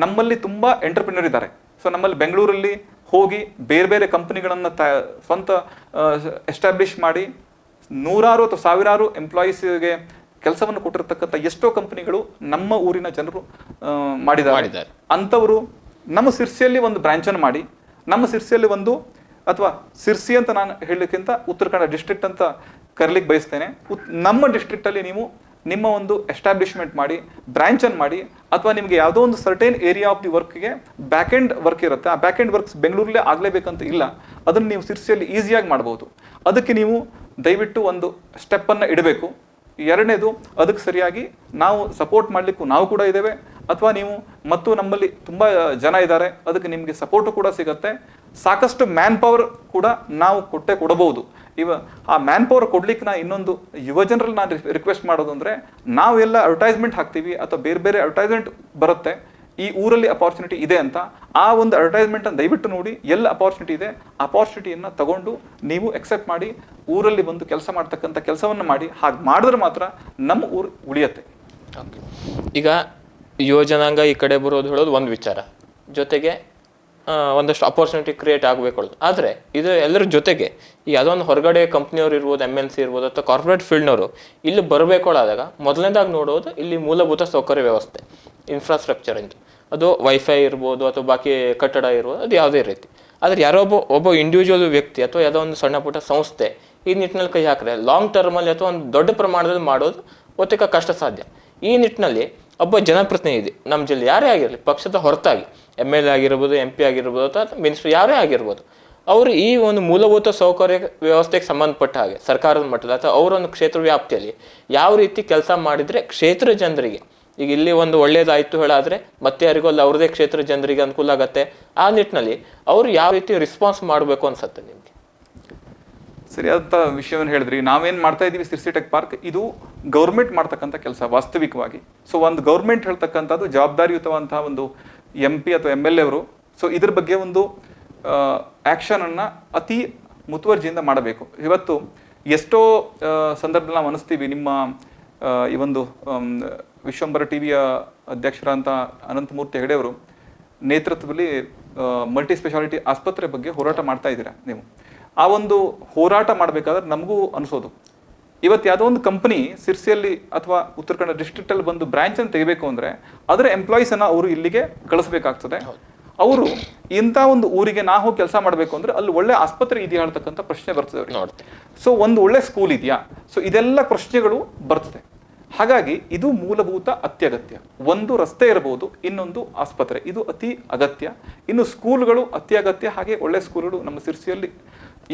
ನಮ್ಮಲ್ಲಿ ತುಂಬ ಎಂಟರ್ಪ್ರಿನರ್ ಇದ್ದಾರೆ. ಸೊ ನಮ್ಮಲ್ಲಿ ಬೆಂಗಳೂರಲ್ಲಿ ಹೋಗಿ ಬೇರೆ ಬೇರೆ ಕಂಪನಿಗಳನ್ನು ಸ್ವಂತ ಎಸ್ಟಾಬ್ಲಿಷ್ ಮಾಡಿ ನೂರಾರು ಅಥವಾ ಸಾವಿರಾರು ಎಂಪ್ಲಾಯೀಸ್ಗೆ ಕೆಲಸವನ್ನು ಕೊಟ್ಟಿರ್ತಕ್ಕಂಥ ಎಷ್ಟೋ ಕಂಪನಿಗಳು ನಮ್ಮ ಊರಿನ ಜನರು ಮಾಡಿದ್ದಾರೆ. ಅಂಥವರು ನಮ್ಮ ಸಿರ್ಸಿಯಲ್ಲಿ ಒಂದು ಬ್ರಾಂಚನ್ನು ಮಾಡಿ, ನಮ್ಮ ಸಿರ್ಸಿಯಲ್ಲಿ ಒಂದು, ಅಥವಾ ಸಿರ್ಸಿ ಅಂತ ನಾನು ಹೇಳಲಿಕ್ಕಿಂತ ಉತ್ತರ ಕನ್ನಡ ಡಿಸ್ಟ್ರಿಕ್ಟ್ ಅಂತ ಕರೀಲಿಕ್ಕೆ ಬಯಸ್ತೇನೆ. ನಮ್ಮ ಡಿಸ್ಟ್ರಿಕ್ಟಲ್ಲಿ ನೀವು ನಿಮ್ಮ ಒಂದು ಎಸ್ಟಾಬ್ಲಿಷ್ಮೆಂಟ್ ಮಾಡಿ, ಬ್ರಾಂಚನ್ನು ಮಾಡಿ, ಅಥವಾ ನಿಮಗೆ ಯಾವುದೋ ಒಂದು ಸರ್ಟೇನ್ ಏರಿಯಾ ಆಫ್ ದಿ ವರ್ಕ್ಗೆ ಬ್ಯಾಕ್ ಎಂಡ್ ವರ್ಕ್ ಇರುತ್ತೆ. ಆ ಬ್ಯಾಕ್ ಎಂಡ್ ವರ್ಕ್ಸ್ ಬೆಂಗಳೂರಲ್ಲೇ ಆಗಲೇಬೇಕಂತ ಇಲ್ಲ, ಅದನ್ನು ನೀವು ಸಿರ್ಸಿಯಲ್ಲಿ ಈಸಿಯಾಗಿ ಮಾಡ್ಬೋದು. ಅದಕ್ಕೆ ನೀವು ದಯವಿಟ್ಟು ಒಂದು ಸ್ಟೆಪ್ಪನ್ನು ಇಡಬೇಕು. ಎರಡನೇದು, ಅದಕ್ಕೆ ಸರಿಯಾಗಿ ನಾವು ಸಪೋರ್ಟ್ ಮಾಡಲಿಕ್ಕೂ ನಾವು ಕೂಡ ಇದ್ದೇವೆ, ಅಥವಾ ನೀವು ಮತ್ತು ನಮ್ಮಲ್ಲಿ ತುಂಬ ಜನ ಇದ್ದಾರೆ, ಅದಕ್ಕೆ ನಿಮಗೆ ಸಪೋರ್ಟು ಕೂಡ ಸಿಗುತ್ತೆ. ಸಾಕಷ್ಟು ಮ್ಯಾನ್ ಪವರ್ ಕೂಡ ನಾವು ಕೊಡಬಹುದು. ಆ ಮ್ಯಾನ್ ಪವರ್ ಕೊಡ್ಲಿಕ್ಕೆ ನಾ ಇನ್ನೊಂದು ಯುವ ಜನರಲ್ಲಿ ನಾನು ರಿಕ್ವೆಸ್ಟ್ ಮಾಡೋದು ಅಂದರೆ, ನಾವೆಲ್ಲ ಅಡ್ವರ್ಟೈಸ್ಮೆಂಟ್ ಹಾಕ್ತೀವಿ ಅಥವಾ ಬೇರೆ ಬೇರೆ ಅಡ್ವರ್ಟೈಸ್ಮೆಂಟ್ ಬರುತ್ತೆ ಈ ಊರಲ್ಲಿ ಅಪಾರ್ಚುನಿಟಿ ಇದೆ ಅಂತ. ಆ ಒಂದು ಅಡ್ವರ್ಟೈಸ್ಮೆಂಟನ್ನು ದಯವಿಟ್ಟು ನೋಡಿ, ಎಲ್ಲ ಅಪಾರ್ಚುನಿಟಿ ಇದೆ, ಅಪಾರ್ಚುನಿಟಿಯನ್ನು ತಗೊಂಡು ನೀವು ಎಕ್ಸೆಪ್ಟ್ ಮಾಡಿ ಊರಲ್ಲಿ ಬಂದು ಕೆಲಸ ಮಾಡ್ತಕ್ಕಂಥ ಕೆಲಸವನ್ನು ಮಾಡಿ. ಹಾಗೆ ಮಾಡಿದ್ರೆ ಮಾತ್ರ ನಮ್ಮ ಊರು ಉಳಿಯುತ್ತೆ. ಈಗ ಯುವ ಜನಾಂಗ ಈ ಕಡೆ ಬರೋದು ಹೇಳೋದು ಒಂದು ವಿಚಾರ, ಜೊತೆಗೆ ಒಂದಷ್ಟು ಅಪಾರ್ಚುನಿಟಿ ಕ್ರಿಯೇಟ್ ಆಗಬೇಕು. ಆದರೆ ಇದು ಎಲ್ಲರ ಜೊತೆಗೆ ಈ ಅದೊಂದು ಹೊರಗಡೆ ಕಂಪ್ನಿಯವ್ರು ಇರ್ಬೋದು, MNC ಇರ್ಬೋದು, ಅಥವಾ ಕಾರ್ಪೊರೇಟ್ ಫೀಲ್ಡ್ನವರು ಇಲ್ಲಿ ಬರಬೇಕೊಳಾದಾಗ ಮೊದಲನೇದಾಗಿ ನೋಡೋದು ಇಲ್ಲಿ ಮೂಲಭೂತ ಸೌಕರ್ಯ ವ್ಯವಸ್ಥೆ, ಇನ್ಫ್ರಾಸ್ಟ್ರಕ್ಚರ್ ಅಂತ. ಅದು ವೈಫೈ ಇರ್ಬೋದು ಅಥವಾ ಬಾಕಿ ಕಟ್ಟಡ ಇರ್ಬೋದು, ಅದು ಯಾವುದೇ ರೀತಿ. ಆದರೆ ಯಾರೋ ಒಬ್ಬ ಇಂಡಿವಿಜುವಲ್ ವ್ಯಕ್ತಿ ಅಥವಾ ಯಾವುದೋ ಒಂದು ಸಣ್ಣ ಪುಟ್ಟ ಸಂಸ್ಥೆ ಈ ನಿಟ್ಟಿನಲ್ಲಿ ಕೈ ಹಾಕಿದ್ರೆ ಲಾಂಗ್ ಟರ್ಮಲ್ಲಿ ಅಥವಾ ಒಂದು ದೊಡ್ಡ ಪ್ರಮಾಣದಲ್ಲಿ ಮಾಡೋದು ಒತ್ತಿಕ ಕಷ್ಟ ಸಾಧ್ಯ. ಈ ನಿಟ್ಟಿನಲ್ಲಿ ಒಬ್ಬ ಜನಪ್ರತಿನಿಧಿ ನಮ್ಮ ಜಿಲ್ಲೆ ಯಾರೇ ಆಗಿರಲಿ, ಪಕ್ಷದ ಹೊರತಾಗಿ MLA ಆಗಿರ್ಬೋದು, MP ಆಗಿರ್ಬೋದು, ಅಥವಾ ಮಿನಿಸ್ಟರ್ ಯಾರೇ ಆಗಿರ್ಬೋದು, ಅವರು ಈ ಒಂದು ಮೂಲಭೂತ ಸೌಕರ್ಯ ವ್ಯವಸ್ಥೆಗೆ ಸಂಬಂಧಪಟ್ಟ ಹಾಗೆ ಸರ್ಕಾರದ ಮಟ್ಟದಲ್ಲಿ ಅಥವಾ ಅವರೊಂದು ಕ್ಷೇತ್ರ ವ್ಯಾಪ್ತಿಯಲ್ಲಿ ಯಾವ ರೀತಿ ಕೆಲಸ ಮಾಡಿದರೆ ಕ್ಷೇತ್ರ ಜನರಿಗೆ, ಈಗ ಇಲ್ಲಿ ಒಂದು ಒಳ್ಳೇದಾಯಿತು ಹೇಳಾದರೆ ಮತ್ತೆ ಯಾರಿಗೂ ಅಲ್ಲಿ ಅವ್ರದೇ ಕ್ಷೇತ್ರ ಜನರಿಗೆ ಅನುಕೂಲ ಆಗುತ್ತೆ. ಆ ನಿಟ್ಟಿನಲ್ಲಿ ಅವರು ಯಾವ ರೀತಿ ರೆಸ್ಪಾನ್ಸ್ ಮಾಡಬೇಕು ಅನ್ಸುತ್ತೆ ನಿಮಗೆ? ಸರಿಯಾದ ವಿಷಯವನ್ನು ಹೇಳಿದ್ರಿ. ನಾವೇನು ಮಾಡ್ತಾ ಇದ್ದೀವಿ ಸಿರ್ಸಿ ಟೆಕ್ ಪಾರ್ಕ್, ಇದು ಗೌರ್ಮೆಂಟ್ ಮಾಡ್ತಕ್ಕಂಥ ಕೆಲಸ ವಾಸ್ತವಿಕವಾಗಿ. ಸೊ ಒಂದು ಗೌರ್ಮೆಂಟ್ ಹೇಳ್ತಕ್ಕಂಥದ್ದು ಜವಾಬ್ದಾರಿಯುತವಂತಹ ಒಂದು MP ಅಥವಾ MLA ಅವರು. ಸೊ ಇದ್ರ ಬಗ್ಗೆ ಒಂದು ಆ್ಯಕ್ಷನನ್ನು ಅತಿ ಮುತುವರ್ಜಿಯಿಂದ ಮಾಡಬೇಕು. ಇವತ್ತು ಎಷ್ಟೋ ಸಂದರ್ಭದಲ್ಲಿ ನಾವು ಅನಿಸ್ತೀವಿ, ನಿಮ್ಮ ಈ ಒಂದು ವಿಶ್ವಂಬರ ಟಿವಿಯ ಅಧ್ಯಕ್ಷರಾದಂಥ ಅನಂತಮೂರ್ತಿ ಹೆಗಡೆ ಅವರು ನೇತೃತ್ವದಲ್ಲಿ ಮಲ್ಟಿ ಸ್ಪೆಷಾಲಿಟಿ ಆಸ್ಪತ್ರೆ ಬಗ್ಗೆ ಹೋರಾಟ ಮಾಡ್ತಾ ಇದ್ದೀರಾ ನೀವು. ಆ ಒಂದು ಹೋರಾಟ ಮಾಡಬೇಕಾದ್ರೆ ನಮಗೂ ಅನಿಸೋದು, ಇವತ್ತು ಯಾವುದೋ ಒಂದು ಕಂಪನಿ ಸಿರ್ಸಿಯಲ್ಲಿ ಅಥವಾ ಉತ್ತರ ಕನ್ನಡ ಡಿಸ್ಟ್ರಿಕ್ಟಲ್ಲಿ ಬಂದು ಬ್ರಾಂಚನ್ನು ತೆಗಿಬೇಕು ಅಂದರೆ ಅದರ ಎಂಪ್ಲಾಯೀಸನ್ನು ಅವರು ಇಲ್ಲಿಗೆ ಕಳಿಸ್ಬೇಕಾಗ್ತದೆ. ಅವರು ಇಂಥ ಒಂದು ಊರಿಗೆ ನಾವು ಹೋಗಿ ಕೆಲಸ ಮಾಡಬೇಕು ಅಂದರೆ ಅಲ್ಲಿ ಒಳ್ಳೆ ಆಸ್ಪತ್ರೆ ಇದೆಯಾ ಹೇಳ್ತಕ್ಕಂಥ ಪ್ರಶ್ನೆ ಬರ್ತದೆ ಅವ್ರಿಗೆ. ಸೊ ಒಂದು ಒಳ್ಳೆ ಸ್ಕೂಲ್ ಇದೆಯಾ, ಸೊ ಇದೆಲ್ಲ ಪ್ರಶ್ನೆಗಳು ಬರ್ತದೆ. ಹಾಗಾಗಿ ಇದು ಮೂಲಭೂತ ಅತ್ಯಗತ್ಯ. ಒಂದು ರಸ್ತೆ ಇರಬಹುದು, ಇನ್ನೊಂದು ಆಸ್ಪತ್ರೆ, ಇದು ಅತಿ ಅಗತ್ಯ. ಇನ್ನು ಸ್ಕೂಲ್ಗಳು ಅತಿ ಅಗತ್ಯ. ಹಾಗೆ ಒಳ್ಳೆ ಸ್ಕೂಲ್ಗಳು ನಮ್ಮ ಸಿರ್ಸಿಯಲ್ಲಿ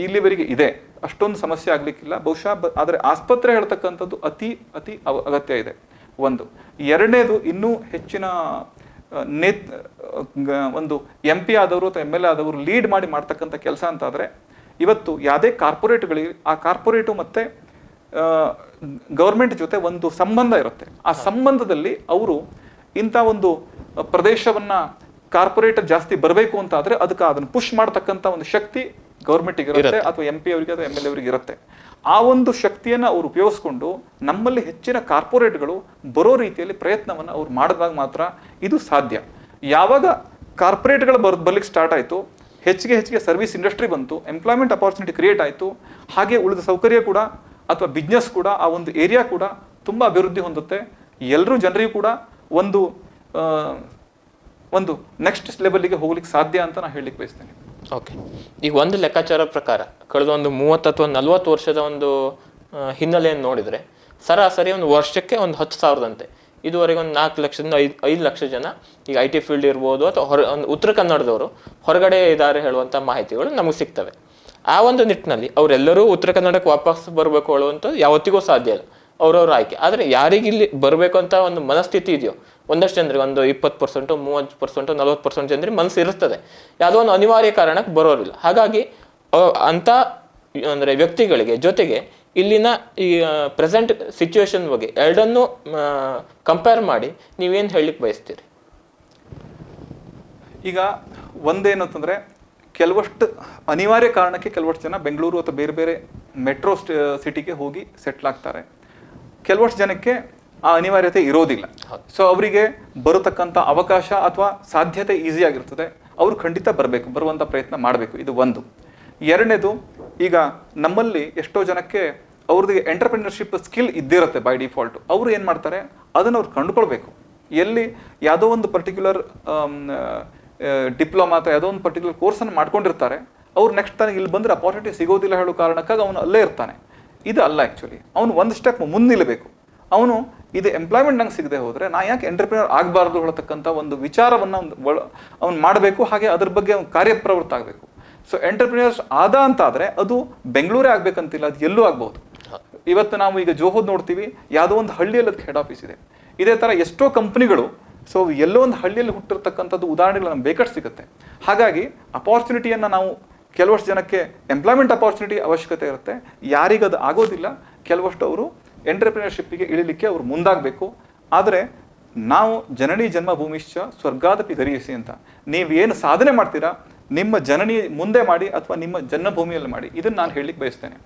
ಇಲ್ಲಿವರೆಗೆ ಇದೆ, ಅಷ್ಟೊಂದು ಸಮಸ್ಯೆ ಆಗ್ಲಿಕ್ಕಿಲ್ಲ ಬಹುಶಃ. ಆದರೆ ಆಸ್ಪತ್ರೆ ಹೇಳ್ತಕ್ಕಂಥದ್ದು ಅತಿ ಅತಿ ಅಗತ್ಯ ಇದೆ ಒಂದು. ಎರಡನೇದು, ಇನ್ನೂ ಹೆಚ್ಚಿನ ಒಂದು MP ಆದವರು ಅಥವಾ MLA ಆದವರು ಲೀಡ್ ಮಾಡಿ ಮಾಡ್ತಕ್ಕಂಥ ಕೆಲಸ ಅಂತಾದರೆ, ಇವತ್ತು ಯಾವುದೇ ಕಾರ್ಪೊರೇಟ್ಗಳಿಗೆ ಆ ಕಾರ್ಪೊರೇಟು ಮತ್ತು ಗೌರ್ಮೆಂಟ್ ಜೊತೆ ಒಂದು ಸಂಬಂಧ ಇರುತ್ತೆ. ಆ ಸಂಬಂಧದಲ್ಲಿ ಅವರು ಇಂಥ ಒಂದು ಪ್ರದೇಶವನ್ನು ಕಾರ್ಪೊರೇಟ್ ಜಾಸ್ತಿ ಬರಬೇಕು ಅಂತ ಆದರೆ ಅದಕ್ಕೆ ಅದನ್ನು ಪುಷ್ ಮಾಡ್ತಕ್ಕಂಥ ಒಂದು ಶಕ್ತಿ ಗೌರ್ಮೆಂಟಿಗೆ ಇರುತ್ತೆ ಅಥವಾ MP ಅವರಿಗೆ ಅಥವಾ MLA ಅವರಿಗೆ ಇರುತ್ತೆ. ಆ ಒಂದು ಶಕ್ತಿಯನ್ನು ಅವರು ಉಪಯೋಗಿಸ್ಕೊಂಡು ನಮ್ಮಲ್ಲಿ ಹೆಚ್ಚಿನ ಕಾರ್ಪೊರೇಟ್ಗಳು ಬರೋ ರೀತಿಯಲ್ಲಿ ಪ್ರಯತ್ನವನ್ನು ಅವ್ರು ಮಾಡಿದಾಗ ಮಾತ್ರ ಇದು ಸಾಧ್ಯ. ಯಾವಾಗ ಕಾರ್ಪೊರೇಟ್ಗಳು ಬರ್ಲಿಕ್ಕೆ ಸ್ಟಾರ್ಟ್ ಆಯಿತು, ಹೆಚ್ಚಿಗೆ ಸರ್ವಿಸ್ ಇಂಡಸ್ಟ್ರಿ ಬಂತು, ಎಂಪ್ಲಾಯ್ಮೆಂಟ್ ಅಪಾರ್ಚುನಿಟಿ ಕ್ರಿಯೇಟ್ ಆಯಿತು, ಹಾಗೆ ಉಳಿದ ಸೌಕರ್ಯ ಕೂಡ ಅಥವಾ ಬಿಸ್ನೆಸ್ ಕೂಡ ಆ ಒಂದು ಏರಿಯಾ ಕೂಡ ತುಂಬ ಅಭಿವೃದ್ಧಿ ಹೊಂದುತ್ತೆ. ಎಲ್ಲರೂ ಜನರಿಗೂ ಕೂಡ ಒಂದು ನೆಕ್ಸ್ಟ್ ಲೆವೆಲ್ಗೆ ಹೋಗ್ಲಿಕ್ಕೆ ಸಾಧ್ಯ ಅಂತ ನಾನು ಹೇಳಲಿಕ್ಕೆ ಬಯಸ್ತೇನೆ. ಓಕೆ, ಈಗ ಒಂದು ಲೆಕ್ಕಾಚಾರ ಪ್ರಕಾರ ಕಳೆದ ಒಂದು 30 ಅಥವಾ 40 ವರ್ಷದ ಒಂದು ಹಿನ್ನೆಲೆಯನ್ನು ನೋಡಿದರೆ ಸರಾಸರಿ ಒಂದು ವರ್ಷಕ್ಕೆ ಒಂದು 10,000 ಇದುವರೆಗೆ ಒಂದು 4 ಲಕ್ಷದಿಂದ 5 ಲಕ್ಷ ಜನ ಈಗ IT ಫೀಲ್ಡ್ ಇರ್ಬೋದು ಅಥವಾ ಒಂದು ಉತ್ತರ ಕನ್ನಡದವರು ಹೊರಗಡೆ ಇದ್ದಾರೆ ಹೇಳುವಂಥ ಮಾಹಿತಿಗಳು ನಮಗೆ ಸಿಗ್ತವೆ. ಆ ಒಂದು ನಿಟ್ಟಿನಲ್ಲಿ ಅವರೆಲ್ಲರೂ ಉತ್ತರ ಕನ್ನಡಕ್ಕೆ ವಾಪಸ್ ಬರಬೇಕು ಹೇಳುವಂಥದ್ದು ಯಾವತ್ತಿಗೂ ಸಾಧ್ಯ ಇಲ್ಲ, ಅವ್ರವ್ರ ಆಯ್ಕೆ. ಆದರೆ ಯಾರಿಗೆ ಇಲ್ಲಿ ಬರಬೇಕು ಅಂತ ಒಂದು ಮನಸ್ಥಿತಿ ಇದೆಯೋ, ಒಂದಷ್ಟು ಜನರಿಗೆ ಒಂದು 20%, 30%, 40% ಜನರಿಗೆ ಮನಸ್ಸು ಇರುತ್ತದೆ, ಯಾವುದೋ ಒಂದು ಅನಿವಾರ್ಯ ಕಾರಣಕ್ಕೆ ಬರೋರಿಲ್ಲ. ಹಾಗಾಗಿ ಅಂಥ ಅಂದರೆ ವ್ಯಕ್ತಿಗಳಿಗೆ ಜೊತೆಗೆ ಇಲ್ಲಿನ ಈ ಪ್ರೆಸೆಂಟ್ ಸಿಚುವೇಶನ್ ಬಗ್ಗೆ ಎರಡನ್ನೂ ಕಂಪೇರ್ ಮಾಡಿ ನೀವೇನು ಹೇಳಲಿಕ್ಕೆ ಬಯಸ್ತೀರಿ? ಈಗ ಒಂದೇನು ಅಂತಂದರೆ, ಕೆಲವಷ್ಟು ಅನಿವಾರ್ಯ ಕಾರಣಕ್ಕೆ ಕೆಲವಷ್ಟು ಜನ ಬೆಂಗಳೂರು ಅಥವಾ ಬೇರೆ ಬೇರೆ ಮೆಟ್ರೋ ಸಿಟಿಗೆ ಹೋಗಿ ಸೆಟ್ಲ್ ಆಗ್ತಾರೆ. ಕೆಲವಷ್ಟು ಜನಕ್ಕೆ ಆ ಅನಿವಾರ್ಯತೆ ಇರೋದಿಲ್ಲ. ಸೊ ಅವರಿಗೆ ಬರತಕ್ಕಂಥ ಅವಕಾಶ ಅಥವಾ ಸಾಧ್ಯತೆ ಈಸಿಯಾಗಿರ್ತದೆ, ಅವರು ಖಂಡಿತ ಬರುವಂಥ ಪ್ರಯತ್ನ ಮಾಡಬೇಕು. ಇದು ಒಂದು. ಎರಡನೇದು, ಈಗ ನಮ್ಮಲ್ಲಿ ಎಷ್ಟೋ ಜನಕ್ಕೆ ಅವ್ರದ್ದು ಎಂಟರ್ಪ್ರಿನರ್ಶಿಪ್ ಸ್ಕಿಲ್ ಇದ್ದಿರುತ್ತೆ ಬೈ ಡಿಫಾಲ್ಟ್. ಅವರು ಏನು ಮಾಡ್ತಾರೆ, ಅದನ್ನು ಅವ್ರು ಕಂಡುಕೊಳ್ಬೇಕು. ಎಲ್ಲಿ ಯಾವುದೋ ಒಂದು ಪರ್ಟಿಕ್ಯುಲರ್ ಡಿಪ್ಲೊಮಾ ಅಥವಾ ಯಾವುದೋ ಒಂದು ಪರ್ಟಿಕ್ಯುಲರ್ ಕೋರ್ಸನ್ನು ಮಾಡ್ಕೊಂಡಿರ್ತಾರೆ, ಅವ್ರು ನೆಕ್ಸ್ಟ್ ತನಗೆ ಇಲ್ಲಿ ಬಂದರೆ ಅಪಾರ್ಚುನಿಟಿ ಸಿಗೋದಿಲ್ಲ ಹೇಳೋ ಕಾರಣಕ್ಕಾಗಿ ಅವನು ಅಲ್ಲೇ ಇರ್ತಾನೆ. ಇದು ಅಲ್ಲ, ಆ್ಯಕ್ಚುಲಿ ಅವನು ಒಂದು ಸ್ಟೆಪ್ ಮುಂದೆ ನಿಲ್ಲಬೇಕು. ಅವನು ಇದು ಎಂಪ್ಲಾಯ್ಮೆಂಟ್ ನಂಗೆ ಸಿಗದೆ ಹೋದರೆ ನಾ ಯಾಕೆ ಎಂಟರ್ಪ್ರಿನರ್ ಆಗಬಾರ್ದು ಹೇಳತಕ್ಕಂಥ ಒಂದು ವಿಚಾರವನ್ನು ಅವ್ನು ಮಾಡಬೇಕು. ಹಾಗೆ ಅದ್ರ ಬಗ್ಗೆ ಅವ್ನು ಕಾರ್ಯಪ್ರವೃತ್ತ ಆಗಬೇಕು. ಸೊ ಎಂಟರ್ಪ್ರಿನರ್ಸ್ ಆದ ಅಂತಾದರೆ ಅದು ಬೆಂಗಳೂರೇ ಆಗ್ಬೇಕಂತಿಲ್ಲ, ಅದು ಎಲ್ಲೂ ಆಗ್ಬೋದು. ಇವತ್ತು ನಾವು ಈಗ ಜೋಹೋದ್ ನೋಡ್ತೀವಿ, ಯಾವುದೋ ಒಂದು ಹಳ್ಳಿಯಲ್ಲಿ ಅದಕ್ಕೆ ಹೆಡ್ ಆಫೀಸ್ ಇದೆ. ಇದೇ ಥರ ಎಷ್ಟೋ ಕಂಪ್ನಿಗಳು ಸೊ ಎಲ್ಲೋ ಒಂದು ಹಳ್ಳಿಯಲ್ಲಿ ಹುಟ್ಟಿರ್ತಕ್ಕಂಥದ್ದು ಉದಾಹರಣೆಗಳು ನಮ್ಗೆ ಬೇಕಾಷ್ಟು ಸಿಗುತ್ತೆ. ಹಾಗಾಗಿ ಅಪಾರ್ಚುನಿಟಿಯನ್ನು ನಾವು ಕೆಲವಷ್ಟು ಜನಕ್ಕೆ ಎಂಪ್ಲಾಯ್ಮೆಂಟ್ ಅಪಾರ್ಚುನಿಟಿ ಅವಶ್ಯಕತೆ ಇರುತ್ತೆ, ಯಾರಿಗದು ಆಗೋದಿಲ್ಲ. ಕೆಲವಷ್ಟು ಅವರು ಎಂಟರ್ಪ್ರಿನರ್ಶಿಪ್ಪಿಗೆ ಇಳಿಲಿಕ್ಕೆ ಅವರು ಮುಂದಾಗಬೇಕು. ಆದರೆ ನಾವು ಜನನಿ ಜನ್ಮಭೂಮಿಶ್ಚ ಸ್ವರ್ಗಾದಪಿ ಗರೀಯಸಿ ಅಂತ, ನೀವೇನು ಸಾಧನೆ ಮಾಡ್ತೀರಾ ನಿಮ್ಮ ಜನನಿ ಮುಂದೆ ಮಾಡಿ ಅಥವಾ ನಿಮ್ಮ ಜನ್ಮಭೂಮಿಯಲ್ಲಿ ಮಾಡಿ. ಇದನ್ನು ನಾನು ಹೇಳಲಿಕ್ಕೆ ಬಯಸ್ತೇನೆ.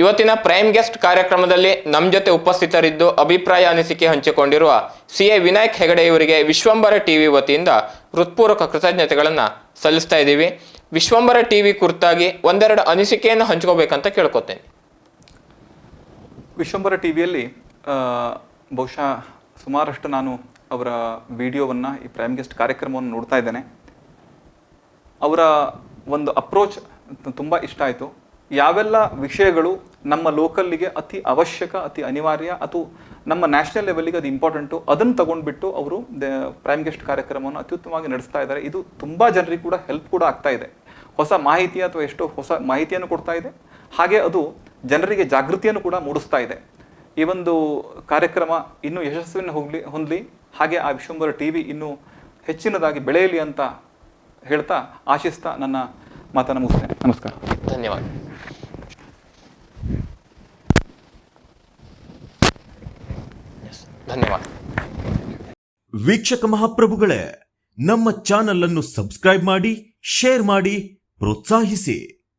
ಇವತ್ತಿನ ಪ್ರೈಮ್ ಗೆಸ್ಟ್ ಕಾರ್ಯಕ್ರಮದಲ್ಲಿ ನಮ್ಮ ಜೊತೆ ಉಪಸ್ಥಿತರಿದ್ದು ಅಭಿಪ್ರಾಯ ಅನಿಸಿಕೆ ಹಂಚಿಕೊಂಡಿರುವ CA ವಿನಾಯಕ್ ಹೆಗಡೆ ಇವರಿಗೆ ವಿಶ್ವಂಬರ TV ವತಿಯಿಂದ ಹೃತ್ಪೂರ್ವಕ ಕೃತಜ್ಞತೆಗಳನ್ನು ಸಲ್ಲಿಸ್ತಾ ಇದ್ದೀವಿ. ವಿಶ್ವಂಬರ TV ಕುರಿತಾಗಿ ಒಂದೆರಡು ಅನಿಸಿಕೆಯನ್ನು ಹಂಚ್ಕೋಬೇಕಂತ ಕೇಳ್ಕೊತೇನೆ. ವಿಶ್ವಂಬರ ಟಿವಿಯಲ್ಲಿ ಬಹುಶಃ ಸುಮಾರಷ್ಟು ನಾನು ಅವರ ವಿಡಿಯೋವನ್ನು, ಈ ಪ್ರೈಮ್ ಗೆಸ್ಟ್ ಕಾರ್ಯಕ್ರಮವನ್ನು ನೋಡ್ತಾ ಇದ್ದೇನೆ. ಅವರ ಒಂದು ಅಪ್ರೋಚ್ ತುಂಬ ಇಷ್ಟ ಆಯಿತು. ಯಾವೆಲ್ಲ ವಿಷಯಗಳು ನಮ್ಮ ಲೋಕಲ್ಲಿಗೆ ಅತಿ ಅವಶ್ಯಕ, ಅತಿ ಅನಿವಾರ್ಯ, ಅಥವಾ ನಮ್ಮ ನ್ಯಾಷನಲ್ ಲೆವೆಲ್ಗೆ ಅದು ಇಂಪಾರ್ಟೆಂಟು, ಅದನ್ನು ತಗೊಂಡ್ಬಿಟ್ಟು ಅವರು ಪ್ರೈಮ್ ಗೆಸ್ಟ್ ಕಾರ್ಯಕ್ರಮವನ್ನು ಅತ್ಯುತ್ತಮವಾಗಿ ನಡೆಸ್ತಾ ಇದ್ದಾರೆ. ಇದು ತುಂಬ ಜನರಿಗೆ ಕೂಡ ಹೆಲ್ಪ್ ಕೂಡ ಆಗ್ತಾ ಇದೆ. ಹೊಸ ಮಾಹಿತಿ ಅಥವಾ ಎಷ್ಟೋ ಹೊಸ ಮಾಹಿತಿಯನ್ನು ಕೊಡ್ತಾ ಇದೆ. ಹಾಗೆ ಅದು ಜನರಿಗೆ ಜಾಗೃತಿಯನ್ನು ಕೂಡ ಮೂಡಿಸ್ತಾ ಇದೆ. ಈ ಒಂದು ಕಾರ್ಯಕ್ರಮ ಇನ್ನೂ ಯಶಸ್ವಿಯನ್ನು ಹೊಂದಲಿ. ಹಾಗೆ ಆ ವಿಶ್ವಂಬರ TV ಇನ್ನೂ ಹೆಚ್ಚಿನದಾಗಿ ಬೆಳೆಯಲಿ ಅಂತ ಹೇಳ್ತಾ ಆಶಿಸ್ತಾ ನನ್ನ ಮಾತನ್ನು ಮುಗಿಸ್ತೇನೆ. ನಮಸ್ಕಾರ. ಧನ್ಯವಾದ. ಧನ್ಯವಾದ. ವೀಕ್ಷಕ ಮಹಾಪ್ರಭುಗಳೇ, ನಮ್ಮ ಚಾನಲ್ ಅನ್ನು ಸಬ್ಸ್ಕ್ರೈಬ್ ಮಾಡಿ, ಶೇರ್ ಮಾಡಿ, ಪ್ರೋತ್ಸಾಹಿಸಿ.